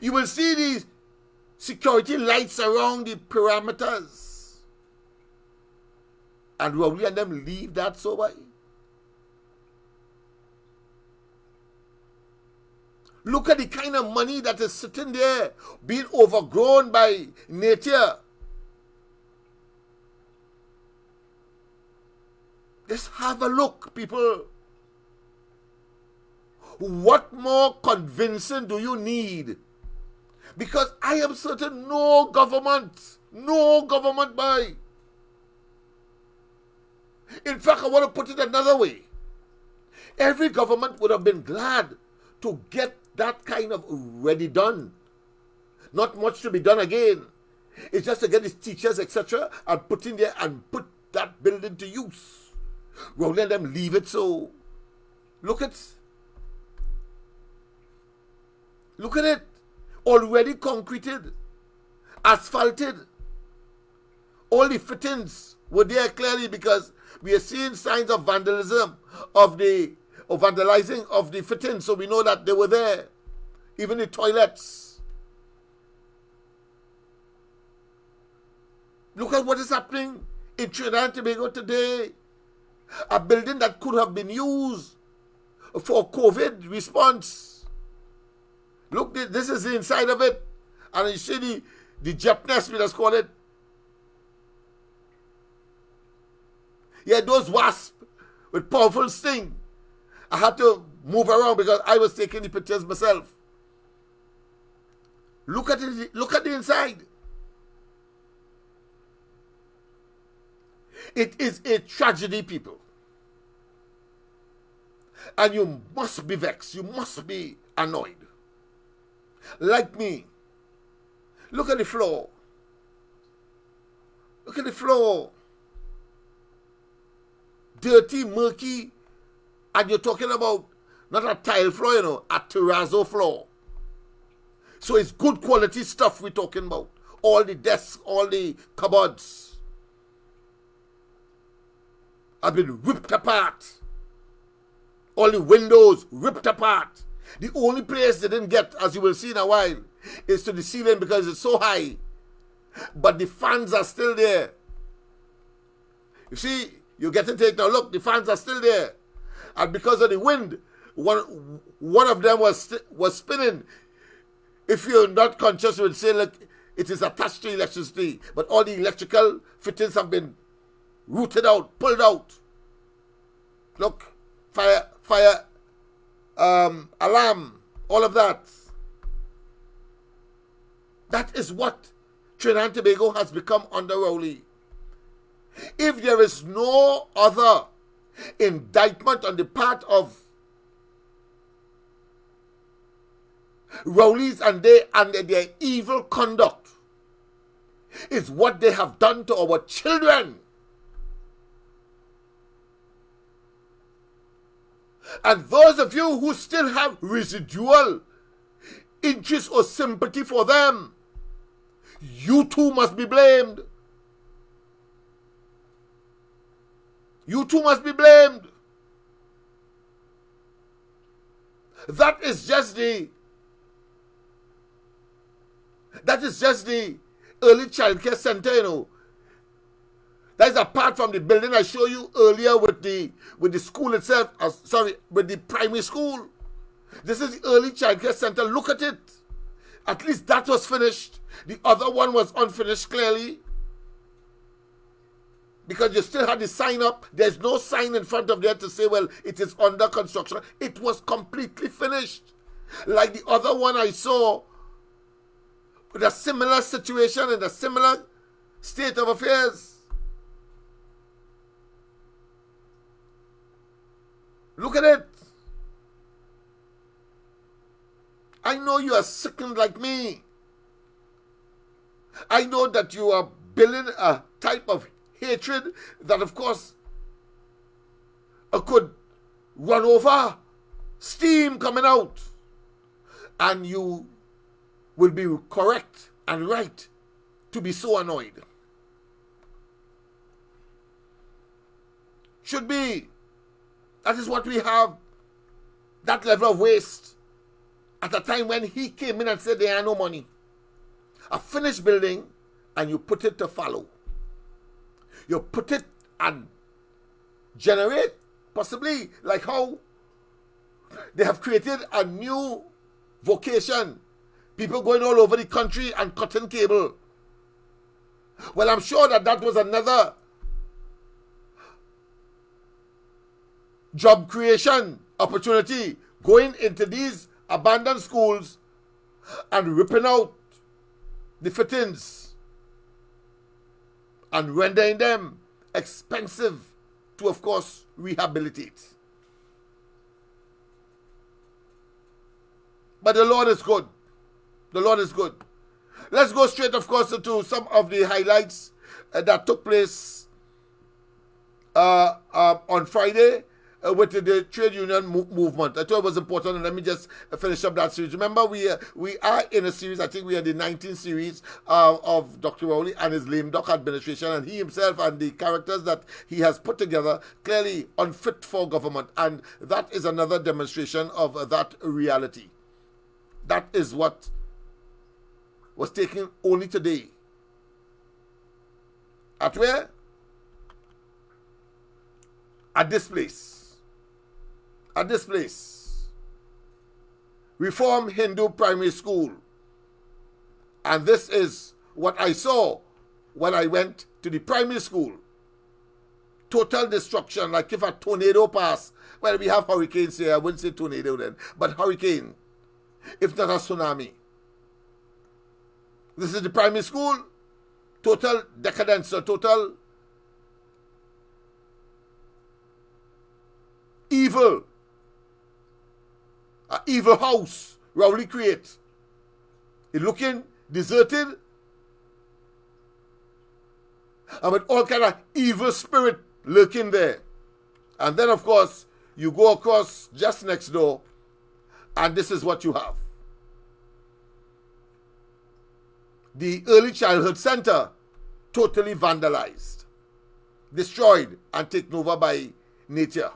You will see these security lights around the perimeters. And Rowley and them leave that so why? Look at the kind of money that is sitting there, being overgrown by nature. Just have a look, people. What more convincing do you need? Because I am certain no government by. In fact, I want to put it another way. Every government would have been glad to get that kind of ready done. Not much to be done again. It's just to get his teachers, etc., and put in there and put that building to use. We'll let them leave it so. Look at it. Already concreted, asphalted. All the fittings were there clearly because we are seeing signs of vandalism of the or vandalizing of the fittings, so we know that they were there. Even the toilets. Look at what is happening in Trinidad and Tobago today. A building that could have been used for COVID response. Look, this is the inside of it. And you see the jet nest, we just call it. Yeah, those wasps with powerful sting. I had to move around because I was taking the pictures myself. Look at it, look at the inside. It is a tragedy, people. And you must be vexed. You must be annoyed. Like me. Look at the floor. Look at the floor. Dirty, murky. And you're talking about not a tile floor, you know, a terrazzo floor. So it's good quality stuff we're talking about. All the desks, all the cupboards have been ripped apart. All the windows ripped apart. The only place they didn't get, as you will see in a while, is to the ceiling because it's so high. But the fans are still there. You see, you're getting to it now. Look, the fans are still there. And because of the wind, one of them was spinning. If you're not conscious, you would say, look, it is attached to electricity. But all the electrical fittings have been rooted out, pulled out. Look, fire, alarm, all of that. That is what Trinidad and Tobago has become under Rowley. If there is no other indictment on the part of Rowleys and their evil conduct, is what they have done to our children. And those of you who still have residual interest or sympathy for them, you too must be blamed. You too must be blamed. That is just the early childcare center, you know. That is apart from the building I showed you earlier with the school itself. With the primary school. This is the early childcare center. Look at it. At least that was finished. The other one was unfinished, clearly. Because you still had the sign up. There's no sign in front of there to say, well, it is under construction. It was completely finished. Like the other one I saw with a similar situation in a similar state of affairs. Look at it. I know you are sickened like me. I know that you are building a type of hatred that, of course, could run over, steam coming out. And you will be correct and right to be so annoyed. Should be. That is what we have. That level of waste. At a time when he came in and said there are no money. A finished building, and you put it to follow. You put it and generate, possibly like how they have created a new vocation. People going all over the country and cutting cable. Well, I'm sure that was another job creation opportunity, going into these abandoned schools and ripping out the fittings and rendering them expensive to, of course, rehabilitate. But the Lord is good. The Lord is good. Let's go straight, of course, to some of the highlights that took place on Friday. with the trade union movement. I thought it was important, and let me just finish up that series. Remember, we are in a series, I think we are the 19th series of Dr. Rowley and his lame duck administration, and he himself and the characters that he has put together clearly unfit for government, and that is another demonstration of that reality. That is what was taken only today. At where? At this place. At this place. Reform Hindu Primary School. And this is what I saw when I went to the primary school. Total destruction, like if a tornado passed. Well, we have hurricanes here. I wouldn't say tornado then, but hurricane, if not a tsunami. This is the primary school. Total decadence, or total evil. An evil house Rowley creates. It looking deserted and with all kind of evil spirit lurking there. And then, of course, you go across just next door, and this is what you have. The early childhood center, totally vandalized, destroyed, and taken over by nature.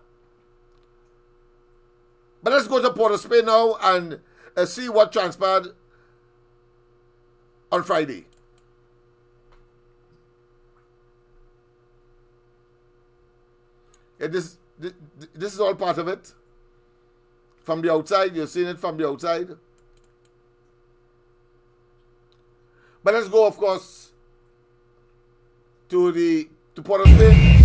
But let's go to Port of Spain now and see what transpired on Friday. Yeah, this is all part of it. From the outside, you're seeing it from the outside. But let's go, of course, to Port of Spain.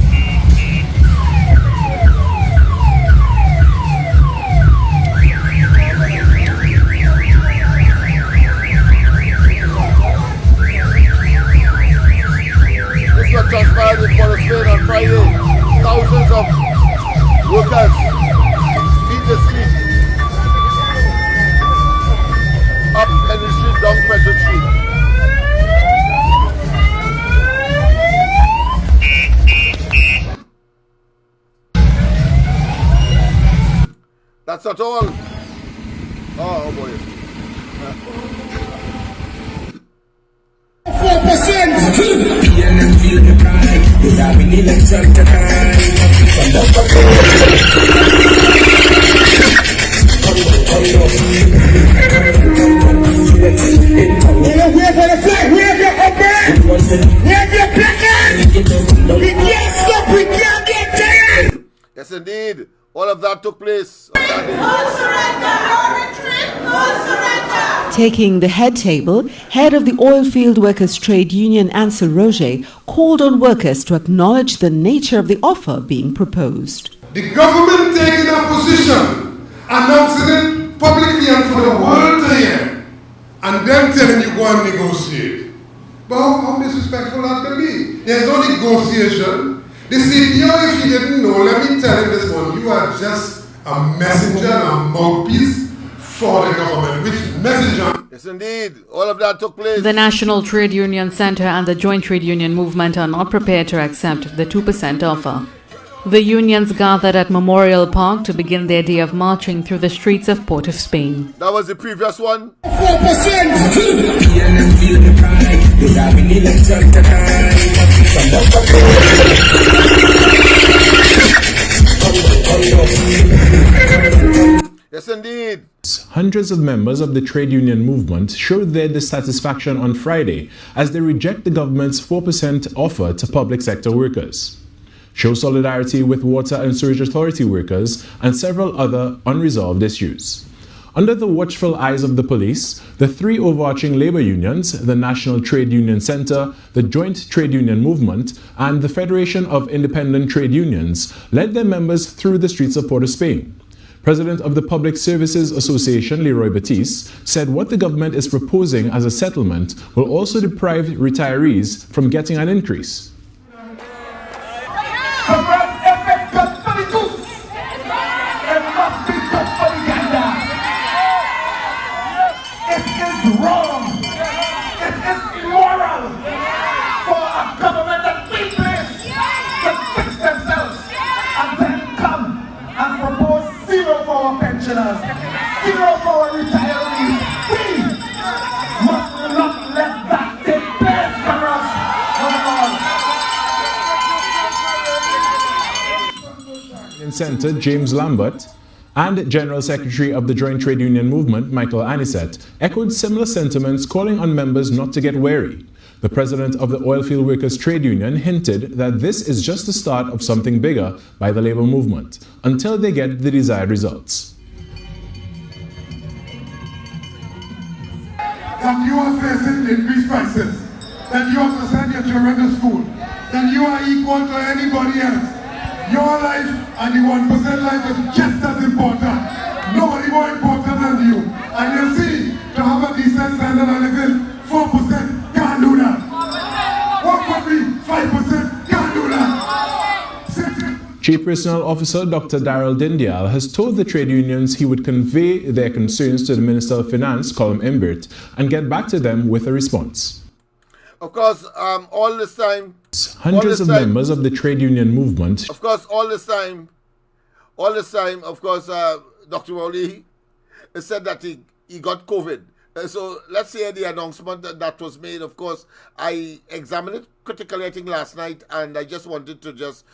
This was transpired in Port of Spain on Friday. Thousands of workers beat the street, up Henry Street, down Frederick Street. That's not all. Oh boy. 4%. PNM feel the pride. They have an election to time. Wave for the flag. Wave your umbrella. Wave your placard. We can't stop. We can't get tired. Yes, indeed. All of that took place on that day. No surrender, no retreat, no surrender. Taking the head table, head of the Oilfield Workers Trade Union Ansel Roger called on workers to acknowledge the nature of the offer being proposed. The government taking a position, announcing it publicly and for the world to hear, and them telling you go and negotiate. But how disrespectful that can be? There's no negotiation. The CPO, if you didn't know, let me tell you this one, you are just a messenger and a mouthpiece for the government. Which messenger? Yes, indeed. All of that took place. The National Trade Union Centre and the Joint Trade Union Movement are not prepared to accept the 2% offer. The unions gathered at Memorial Park to begin their day of marching through the streets of Port of Spain. That was the previous one. 4%. PNM feel the pride. They have an election to time. Yes, indeed. Hundreds of members of the trade union movement showed their dissatisfaction on Friday as they reject the government's 4% offer to public sector workers. Show solidarity with Water and Sewage Authority workers and several other unresolved issues. Under the watchful eyes of the police, the three overarching labor unions, the National Trade Union Centre, the Joint Trade Union Movement, and the Federation of Independent Trade Unions, led their members through the streets of Port of Spain. President of the Public Services Association, Leroy Batiste, said what the government is proposing as a settlement will also deprive retirees from getting an increase. It is wrong. It is immoral for a government that in place to fix themselves and then come Union Centre, James Lambert, and General Secretary of the Joint Trade Union Movement, Michael Anisette, echoed similar sentiments, calling on members not to get wary. The president of the Oilfield Workers Trade Union hinted that this is just the start of something bigger by the labour movement, until they get the desired results. That you are facing increased prices, that you have to send your children to school, that you are equal to anybody else. Your life and the 1% life is just as important. Nobody more important than you. And you see, to have a decent standard of living, 4% can't do that. What could be 5% can't do that. Chief Personnel Officer Dr. Daryl Dindial has told the trade unions he would convey their concerns to the Minister of Finance, Colm Imbert, and get back to them with a response. Of course, all this time... Hundreds of members of the trade union movement... Of course, all this time, of course, Dr. Rowley said that he got COVID. So let's hear the announcement that was made. Of course, I examined it critically, I think, last night, and I just wanted to just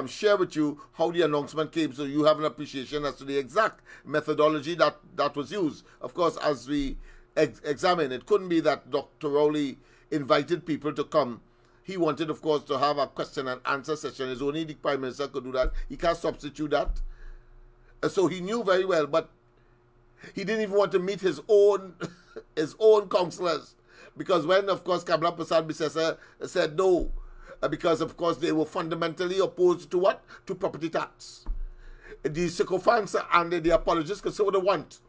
share with you how the announcement came, so you have an appreciation as to the exact methodology that was used. Of course, as we examine, it couldn't be that Dr. Rowley invited people to come. He wanted, of course, to have a question and answer session. It's only the Prime Minister could do that. He can't substitute that. So he knew very well, but he didn't even want to meet his own councillors, because when, of course, Kamala Persad-Bissessar said no, because, of course, they were fundamentally opposed to what? To property tax. The sycophants and the apologists could say what they want.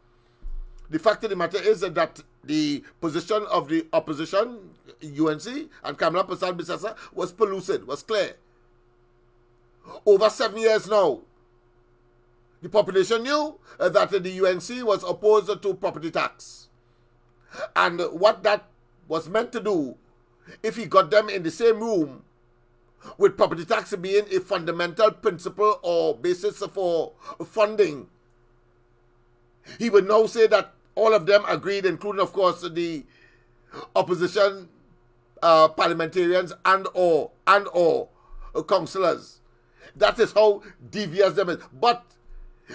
The fact of the matter is that the position of the opposition, UNC, and Kamala Persad-Bissessar was pellucid, was clear. Over 7 years now, the population knew that the UNC was opposed to property tax. And what that was meant to do, if he got them in the same room, with property tax being a fundamental principle or basis for funding, he would now say that all of them agreed, including, of course, the opposition parliamentarians and or councillors. That is how devious them is. But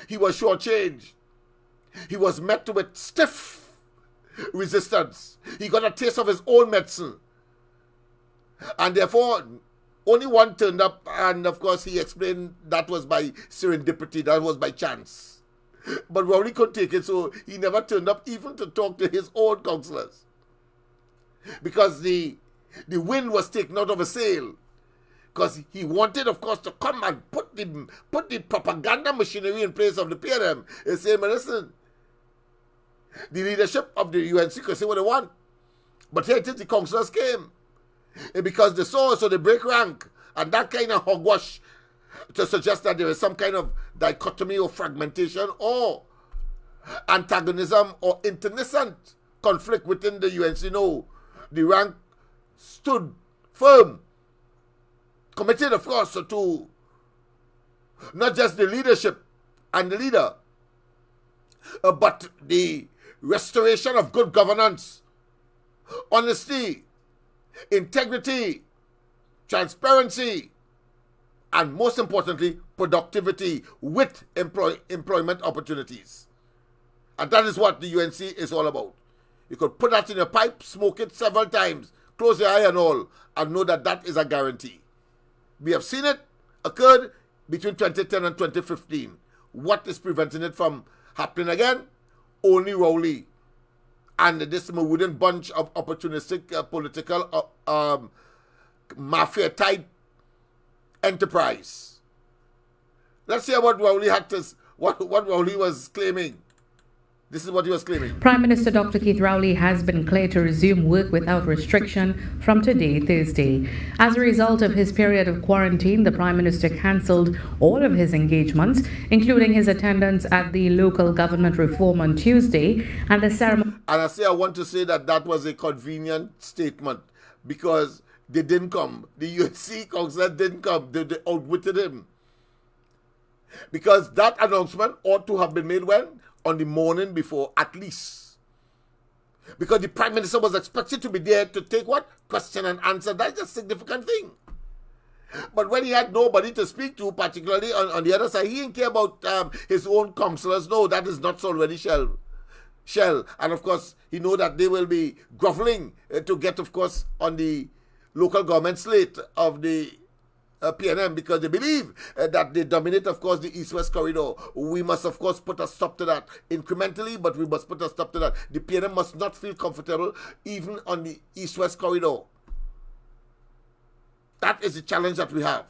he was shortchanged. He was met with stiff resistance. He got a taste of his own medicine. And therefore, only one turned up, and of course he explained that was by serendipity, that was by chance. But Rowley couldn't take it, so he never turned up even to talk to his own councillors. Because the wind was taken out of a sail. Because he wanted, of course, to come and put the propaganda machinery in place of the PNM and say, listen, the leadership of the UNC could say what they want. But here it is, the councillors came. And because they saw, so they break rank. And that kind of hogwash to suggest that there is some kind of dichotomy or fragmentation or antagonism or internecine conflict within the UNC. No, the rank stood firm, committed, of course, to not just the leadership and the leader, but the restoration of good governance, honesty, integrity, transparency, and most importantly, productivity with employment opportunities. And that is what the UNC is all about. You could put that in your pipe, smoke it several times, close your eye and all, and know that that is a guarantee. We have seen it occurred between 2010 and 2015. What is preventing it from happening again? Only Rowley and this wooden bunch of opportunistic political mafia-type enterprise. Let's hear what Rowley had to, what Rowley was claiming. This is what he was claiming. Prime Minister Dr. Keith Rowley has been cleared to resume work without restriction from today, Thursday. As a result of his period of quarantine, the Prime Minister cancelled all of his engagements, including his attendance at the local government reform on Tuesday and the ceremony. And I want to say that that was a convenient statement because they didn't come. The UNC councillor didn't come. They outwitted him. Because that announcement ought to have been made when? On the morning before, at least. Because the Prime Minister was expected to be there to take what? Question and answer. That's a significant thing. But when he had nobody to speak to, particularly on the other side, he didn't care about his own councillors. No, that is not already shell. And of course, he know that they will be groveling to get, of course, on the local government slate of the PNM, because they believe that they dominate, of course, the east-west corridor. We must, of course, put a stop to that incrementally, but we must put a stop to that. The PNM must not feel comfortable even on the east-west corridor. That is the challenge that we have.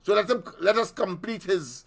So let us complete his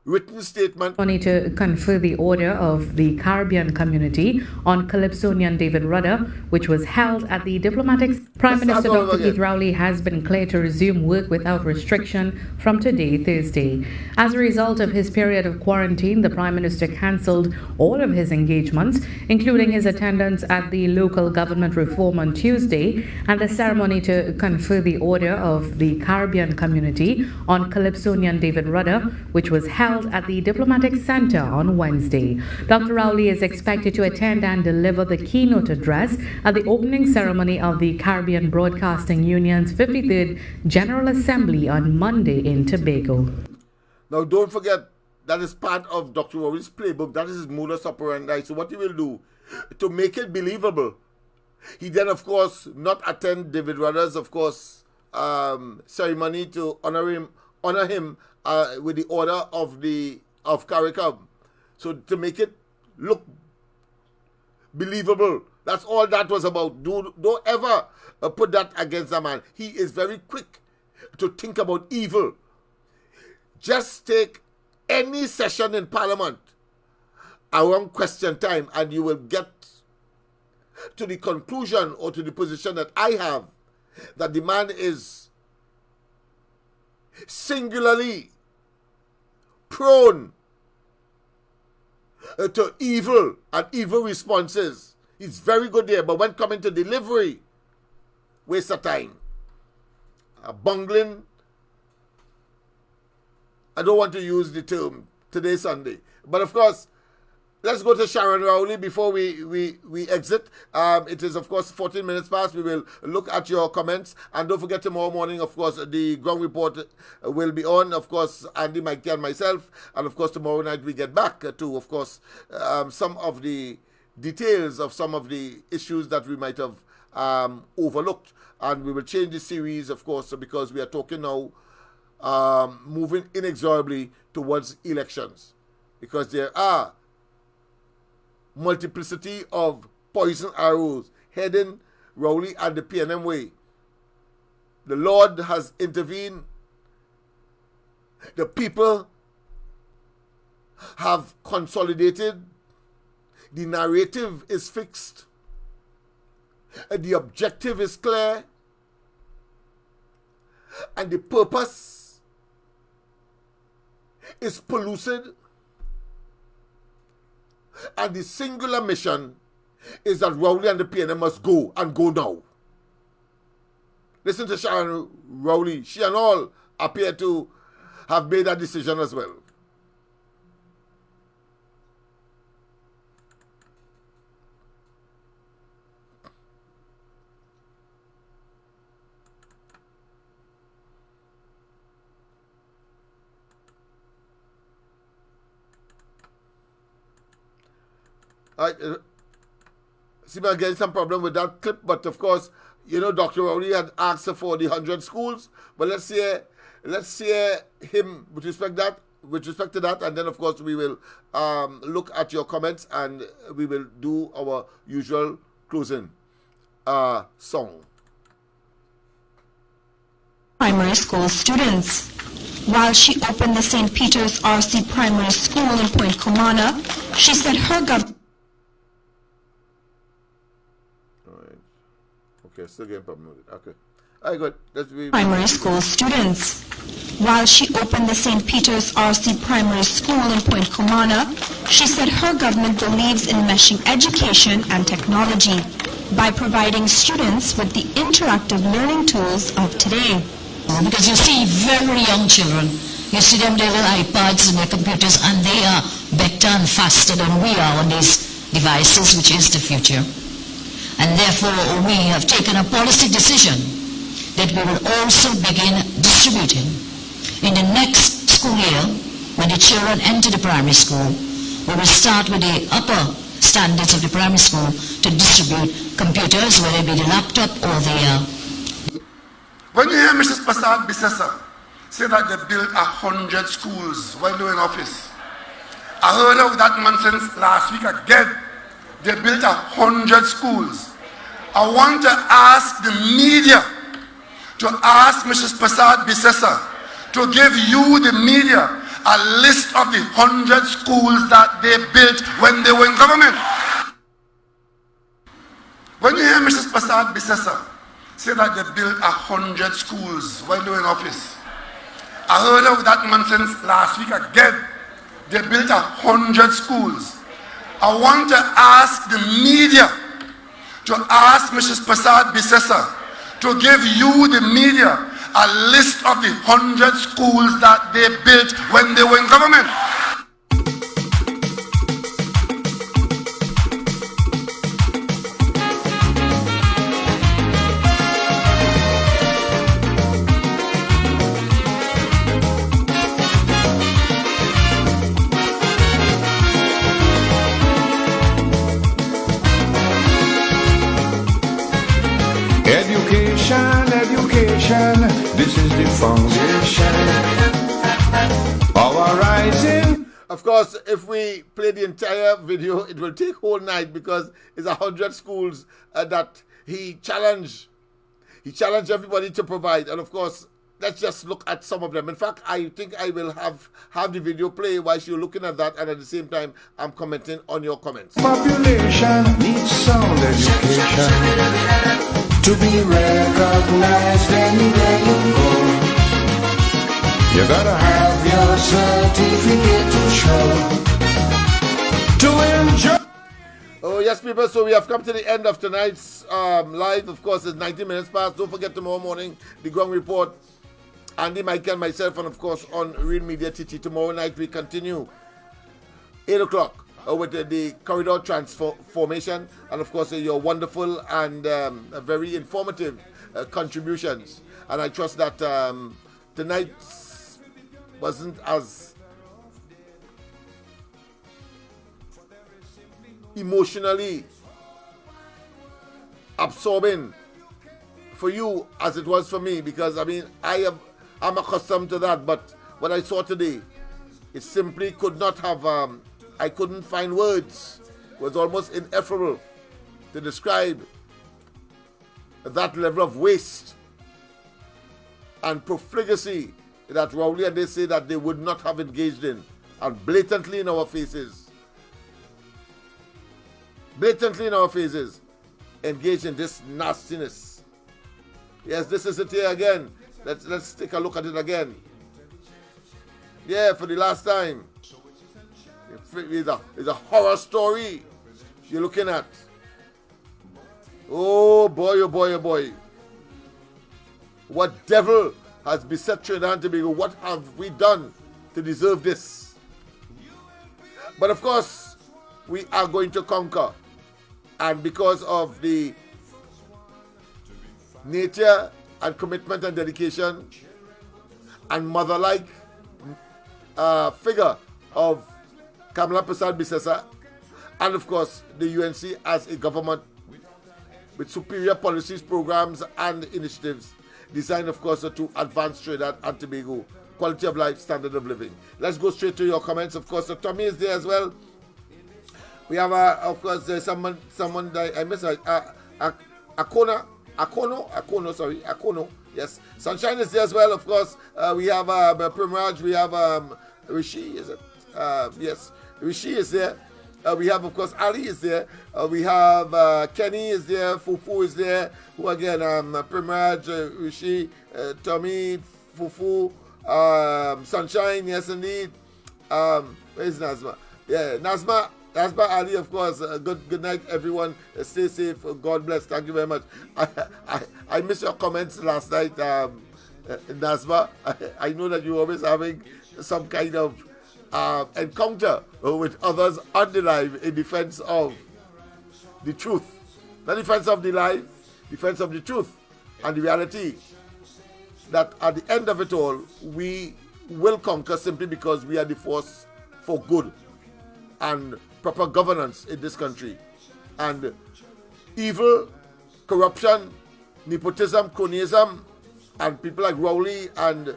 written statement. Only to confer the order of the Caribbean Community on Calypsonian David Rudder, which was held at the diplomatic. Prime Minister Dr. Keith Rowley has been cleared to resume work without restriction from today, Thursday. As a result of his period of quarantine, the Prime Minister cancelled all of his engagements, including his attendance at the local government reform on Tuesday and the ceremony to confer the order of the Caribbean Community on Calypsonian David Rudder, which was held at the Diplomatic Center on Wednesday. Dr. Rowley is expected to attend and deliver the keynote address at the opening ceremony of the Caribbean Broadcasting Union's 53rd General Assembly on Monday in Tobago. Now, don't forget, that is part of Dr. Rowley's playbook. That is his modus operandi. So what he will do, to make it believable, he then, of course, not attend David Rudder's, of course, ceremony to honor him with the order of CARICOM. So to make it look believable, that's all that was about. Don't ever put that against a man. He is very quick to think about evil. Just take any session in Parliament around question time and you will get to the conclusion or to the position that I have, that the man is singularly prone to evil and evil responses. He's very good there, but when coming to delivery, waste of time. Bungling, I don't want to use the term today Sunday. But of course, let's go to Sharon Rowley before we exit. It is, of course, 14 minutes past. We will look at your comments. And don't forget, tomorrow morning, of course, the ground report will be on. Of course, Andy, Mikey, and myself. And, of course, tomorrow night we get back to, of course, some of the details of some of the issues that we might have overlooked. And we will change the series, of course, because we are talking now, moving inexorably towards elections. Because there are multiplicity of poison arrows heading Rowley and the PNM way. The Lord has intervened. The people have consolidated. The narrative is fixed. The objective is clear. And the purpose is pellucid. And the singular mission is that Rowley and the PNM must go, and go now. Listen to Sharon Rowley. She and all appear to have made that decision as well. See, I'm getting some problem with that clip, but of course, you know, Dr. Rowley had asked for the 100 schools, but let's hear him with respect to that, and then of course we will look at your comments and we will do our usual closing song. Primary school students. While she opened the St. Peter's RC Primary School in Point Comana, she said her government. Okay, still getting problem with it. Okay. All right, good. Primary school students. While she opened the St. Peter's RC Primary School in Point Comana, she said her government believes in meshing education and technology by providing students with the interactive learning tools of today. Because you see very young children, you see them, their little iPads and their computers, and they are better and faster than we are on these devices, which is the future. And therefore, we have taken a policy decision that we will also begin distributing. In the next school year, when the children enter the primary school, we will start with the upper standards of the primary school to distribute computers, whether it be the laptop or the... When you hear Mrs. Prasad Bisesa say that they built 100 schools while they were in office, I heard of that nonsense last week again. They built 100 schools. I want to ask the media to ask Mrs. Prasad Bisesa to give you, the media, a list of the 100 schools that they built when they were in government. When you hear Mrs. Prasad Bisesa say that they built 100 schools while they were in office, I heard of that nonsense last week again. They built 100 schools. I want to ask the media to ask Mrs. Prasad Bisesa to give you, the media, a list of the 100 schools that they built when they were in government. Education, this is the foundation. Our rising. Of course, if we play the entire video, it will take whole night because it's 100 schools that he challenged everybody to provide. And of course, let's just look at some of them. In fact, I think I will have the video play while you're looking at that, and at the same time, I'm commenting on your comments. Population needs sound education to be recognized anywhere you go. You gotta have your certificate to show, to enjoy. Oh yes, people, so we have come to the end of tonight's live. Of course, it's 90 minutes past. Don't forget tomorrow morning, the Ground Report. Andy, Michael, myself, and of course on Real Media TT. Tomorrow night we continue 8 o'clock. With the corridor transformation, and of course your wonderful and very informative contributions. And I trust that tonight wasn't as emotionally absorbing for you as it was for me, because I mean I'm accustomed to that, but what I saw today, it simply could not have I couldn't find words. It was almost ineffable to describe that level of waste and profligacy that Rowley and they say that they would not have engaged in, and blatantly in our faces, engaged in this nastiness. Yes, this is it here again. Let's take a look at it again. Yeah, for the last time. It's a horror story you're looking at. Oh boy, oh boy, oh boy. What devil has beset Trinidad and Tobago? What have we done to deserve this? But of course, we are going to conquer. And because of the nature and commitment and dedication and mother-like figure of Kamala Prasad Bisesa, and of course the UNC as a government with superior policies, programs and initiatives designed of course to advance Trinidad and Tobago quality of life, standard of living. Let's go straight to your comments. Of course, Tommy is there as well. We have of course there's someone that I missed, Akono. Yes, Sunshine is there as well. Of course, we have Primraj, we have Rishi, is it? Yes, Rishi is there. We have, of course, Ali is there. We have Kenny is there. Fufu is there. Who again? Primraj, Rishi, Tommy, Fufu, Sunshine. Yes, indeed. Where is Nazma? Yeah, Nazma, Ali, of course. Good night, everyone. Stay safe. God bless. Thank you very much. I missed your comments last night, Nazma. I know that you're always having some kind of encounter with others on the live in defense of the truth. Not defense of the lie, defense of the truth and the reality that at the end of it all, we will conquer simply because we are the force for good and proper governance in this country. And evil, corruption, nepotism, cronyism, and people like Rowley and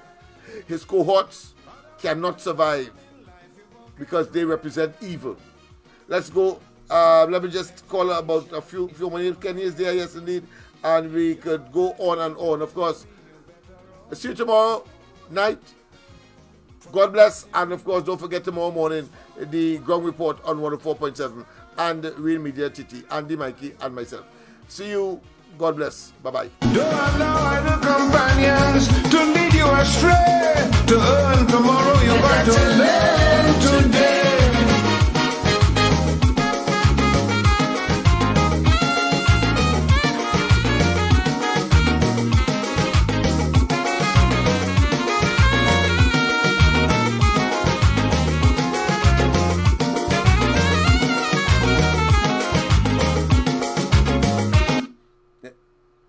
his cohorts cannot survive because they represent evil. Let's go. Let me just call about a few minutes. Kenny is there, yes indeed, and we could go on and on. Of course, see you tomorrow night. God bless, and of course, don't forget tomorrow morning the ground report on 104.7 and Real Media TT, Andy, Mikey, and myself. See you. God bless. Bye-bye. Don't allow other companions to lead you astray. To earn tomorrow, you got to learn today.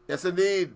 Yes, indeed.